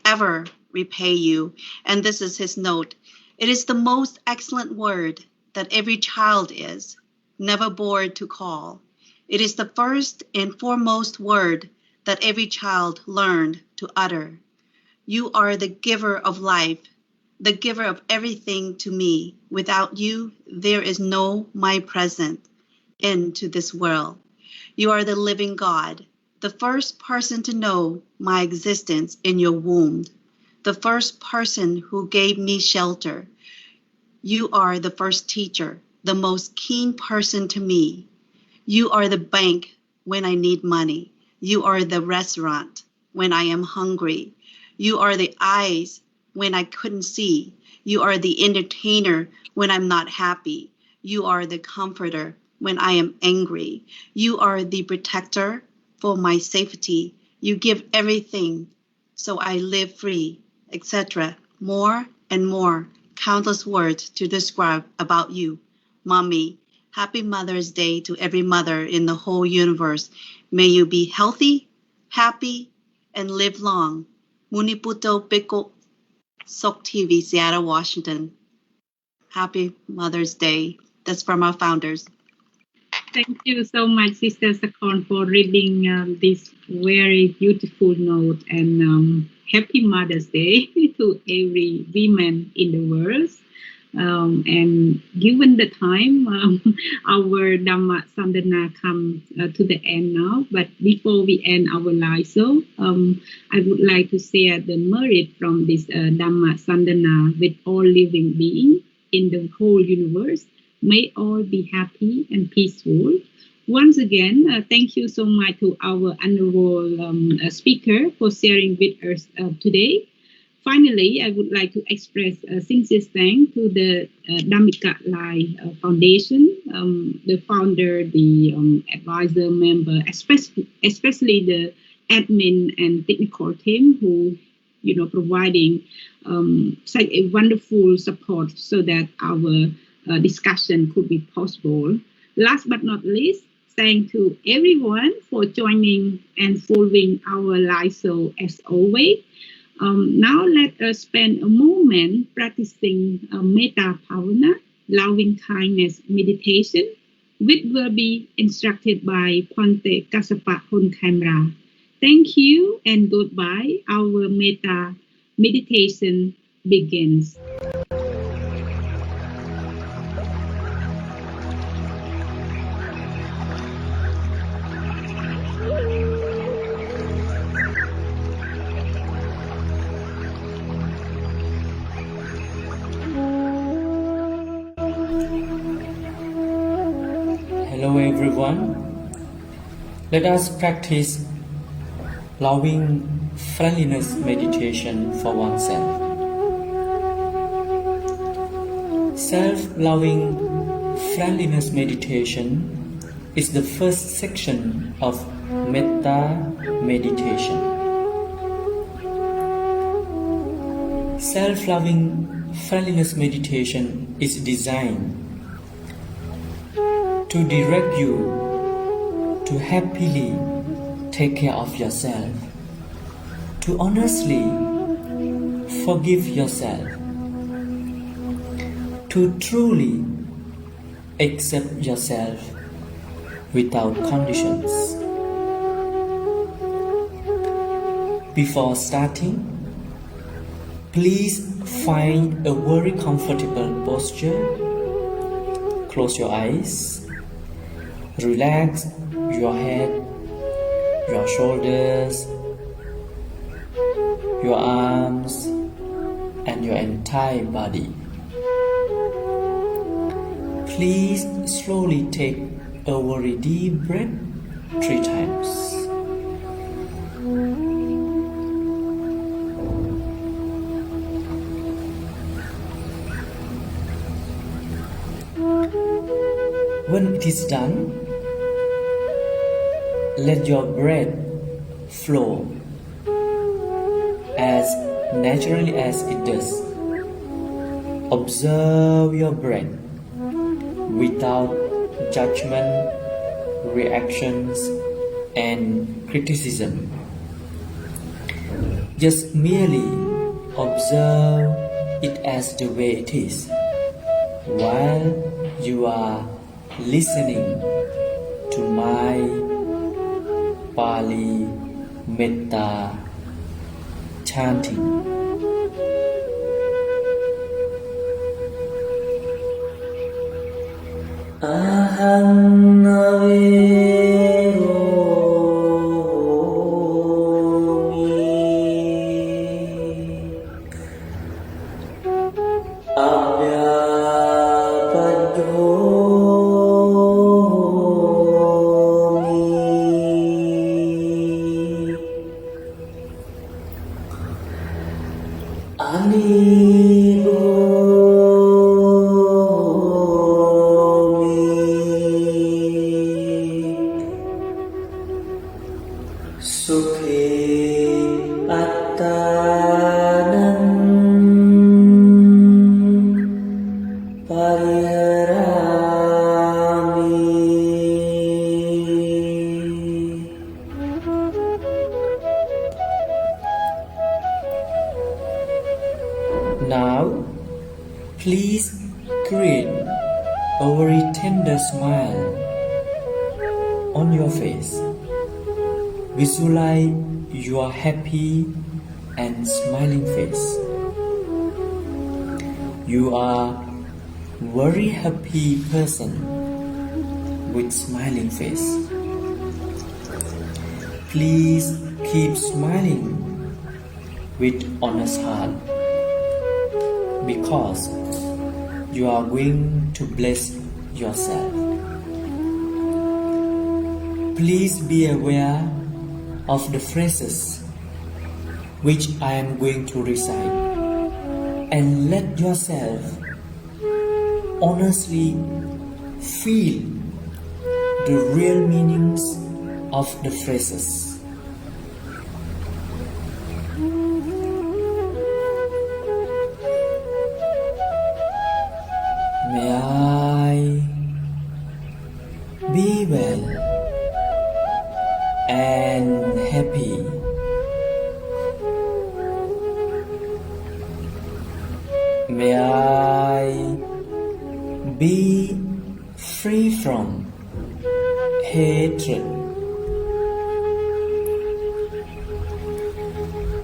ever repay you. And this is his note. It is the most excellent word that every child is, never bored to call. It is the first and foremost word that every child learned to utter. You are the giver of life, the giver of everything to me. Without you, there is no my present into this world. You are the living God, the first person to know my existence in your womb, the first person who gave me shelter. You are the first teacher, the most keen person to me. You are the bank when I need money. You are the restaurant when I am hungry. You are the eyes when I couldn't see. You are the entertainer when I'm not happy. You are the comforter when I am angry. You are the protector for my safety. You give everything so I live free, etc. More and more, countless words to describe about you, Mommy. Happy Mother's Day to every mother in the whole universe. May you be healthy, happy, and live long. Muniputo Piko, Sok TV, Seattle, Washington. Happy Mother's Day. That's from our founders. Thank you so much, Sister Sakon, for reading this very beautiful note, and happy Mother's Day to every woman in the world. And given the time, our Dhamma Sandana come to the end now. But before we end our live show, I would like to share the merit from this Dhamma Sandana with all living beings in the whole universe. May all be happy and peaceful. Once again, thank you so much to our honorable speaker for sharing with us today. Finally, I would like to express sincere thanks to the Dhammika Lai Foundation, the founder, the advisor member, especially the admin and technical team who, providing such a wonderful support so that our discussion could be possible. Last but not least, thank to everyone for joining and following our live show as always. Now let us spend a moment practicing Metta Bhavana, loving kindness meditation, which will be instructed by Ponte Kassapa Honkamra. Thank you and goodbye. Our Metta meditation begins. Hello everyone. Let us practice loving friendliness meditation for oneself. Self-loving friendliness meditation is the first section of Metta meditation. Self-loving friendliness meditation is designed to direct you to happily take care of yourself, to honestly forgive yourself, to truly accept yourself without conditions. Before starting, please find a very comfortable posture. Close your eyes. Relax your head, your shoulders, your arms, and your entire body. Please slowly take a very deep breath 3 times. When it is done, let your breath flow as naturally as it does. Observe your breath without judgment, reactions, and criticism. Just merely observe it as the way it is while you are listening to my Pali Metta chanting. Aham Sukhi attanam pariharami. Now, please create a very tender smile on your face. Visualize your happy and smiling face. You are very happy person with smiling face. Please keep smiling with honest heart because you are going to bless yourself. Please be aware of the phrases which I am going to recite and let yourself honestly feel the real meanings of the phrases. May I be well and happy. May I be free from hatred.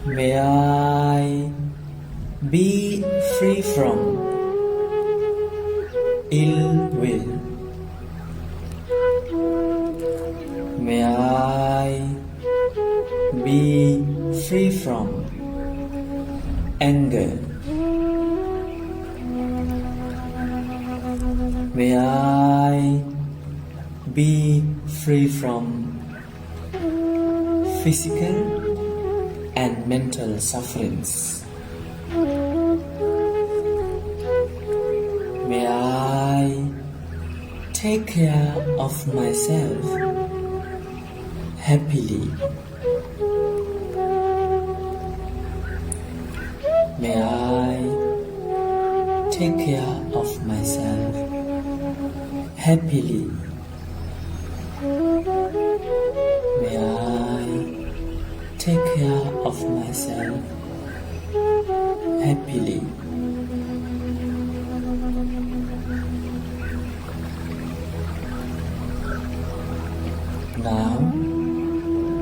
May I be free from ill will. May I be free from anger. May I be free from physical and mental sufferings. May I take care of myself happily. May I take care of myself happily. May I take care of myself happily. Now,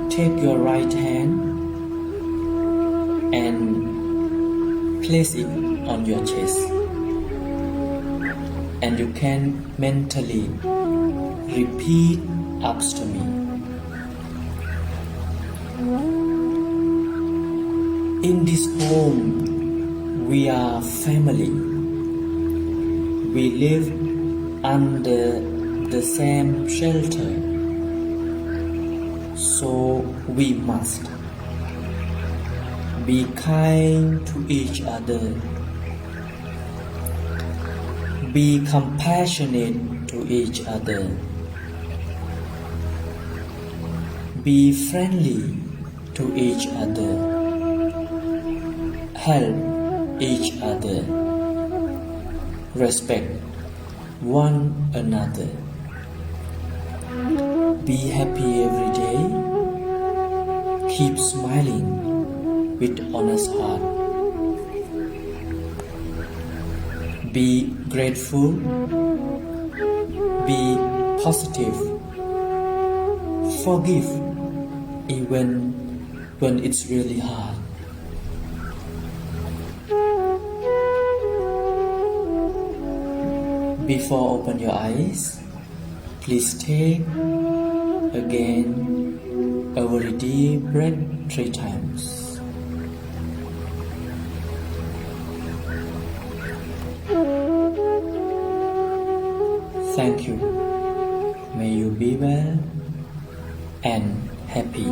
take your right hand and place it on your chest, and you can mentally repeat after me. In this home, we are family. We live under the same shelter, so we must be kind to each other, be compassionate to each other, be friendly to each other, help each other, respect one another. Be happy every day. Keep smiling with honest heart. Be grateful. Be positive. Forgive even when it's really hard. Before open your eyes, please take again a very deep breath 3 times. Thank you. May you be well and happy.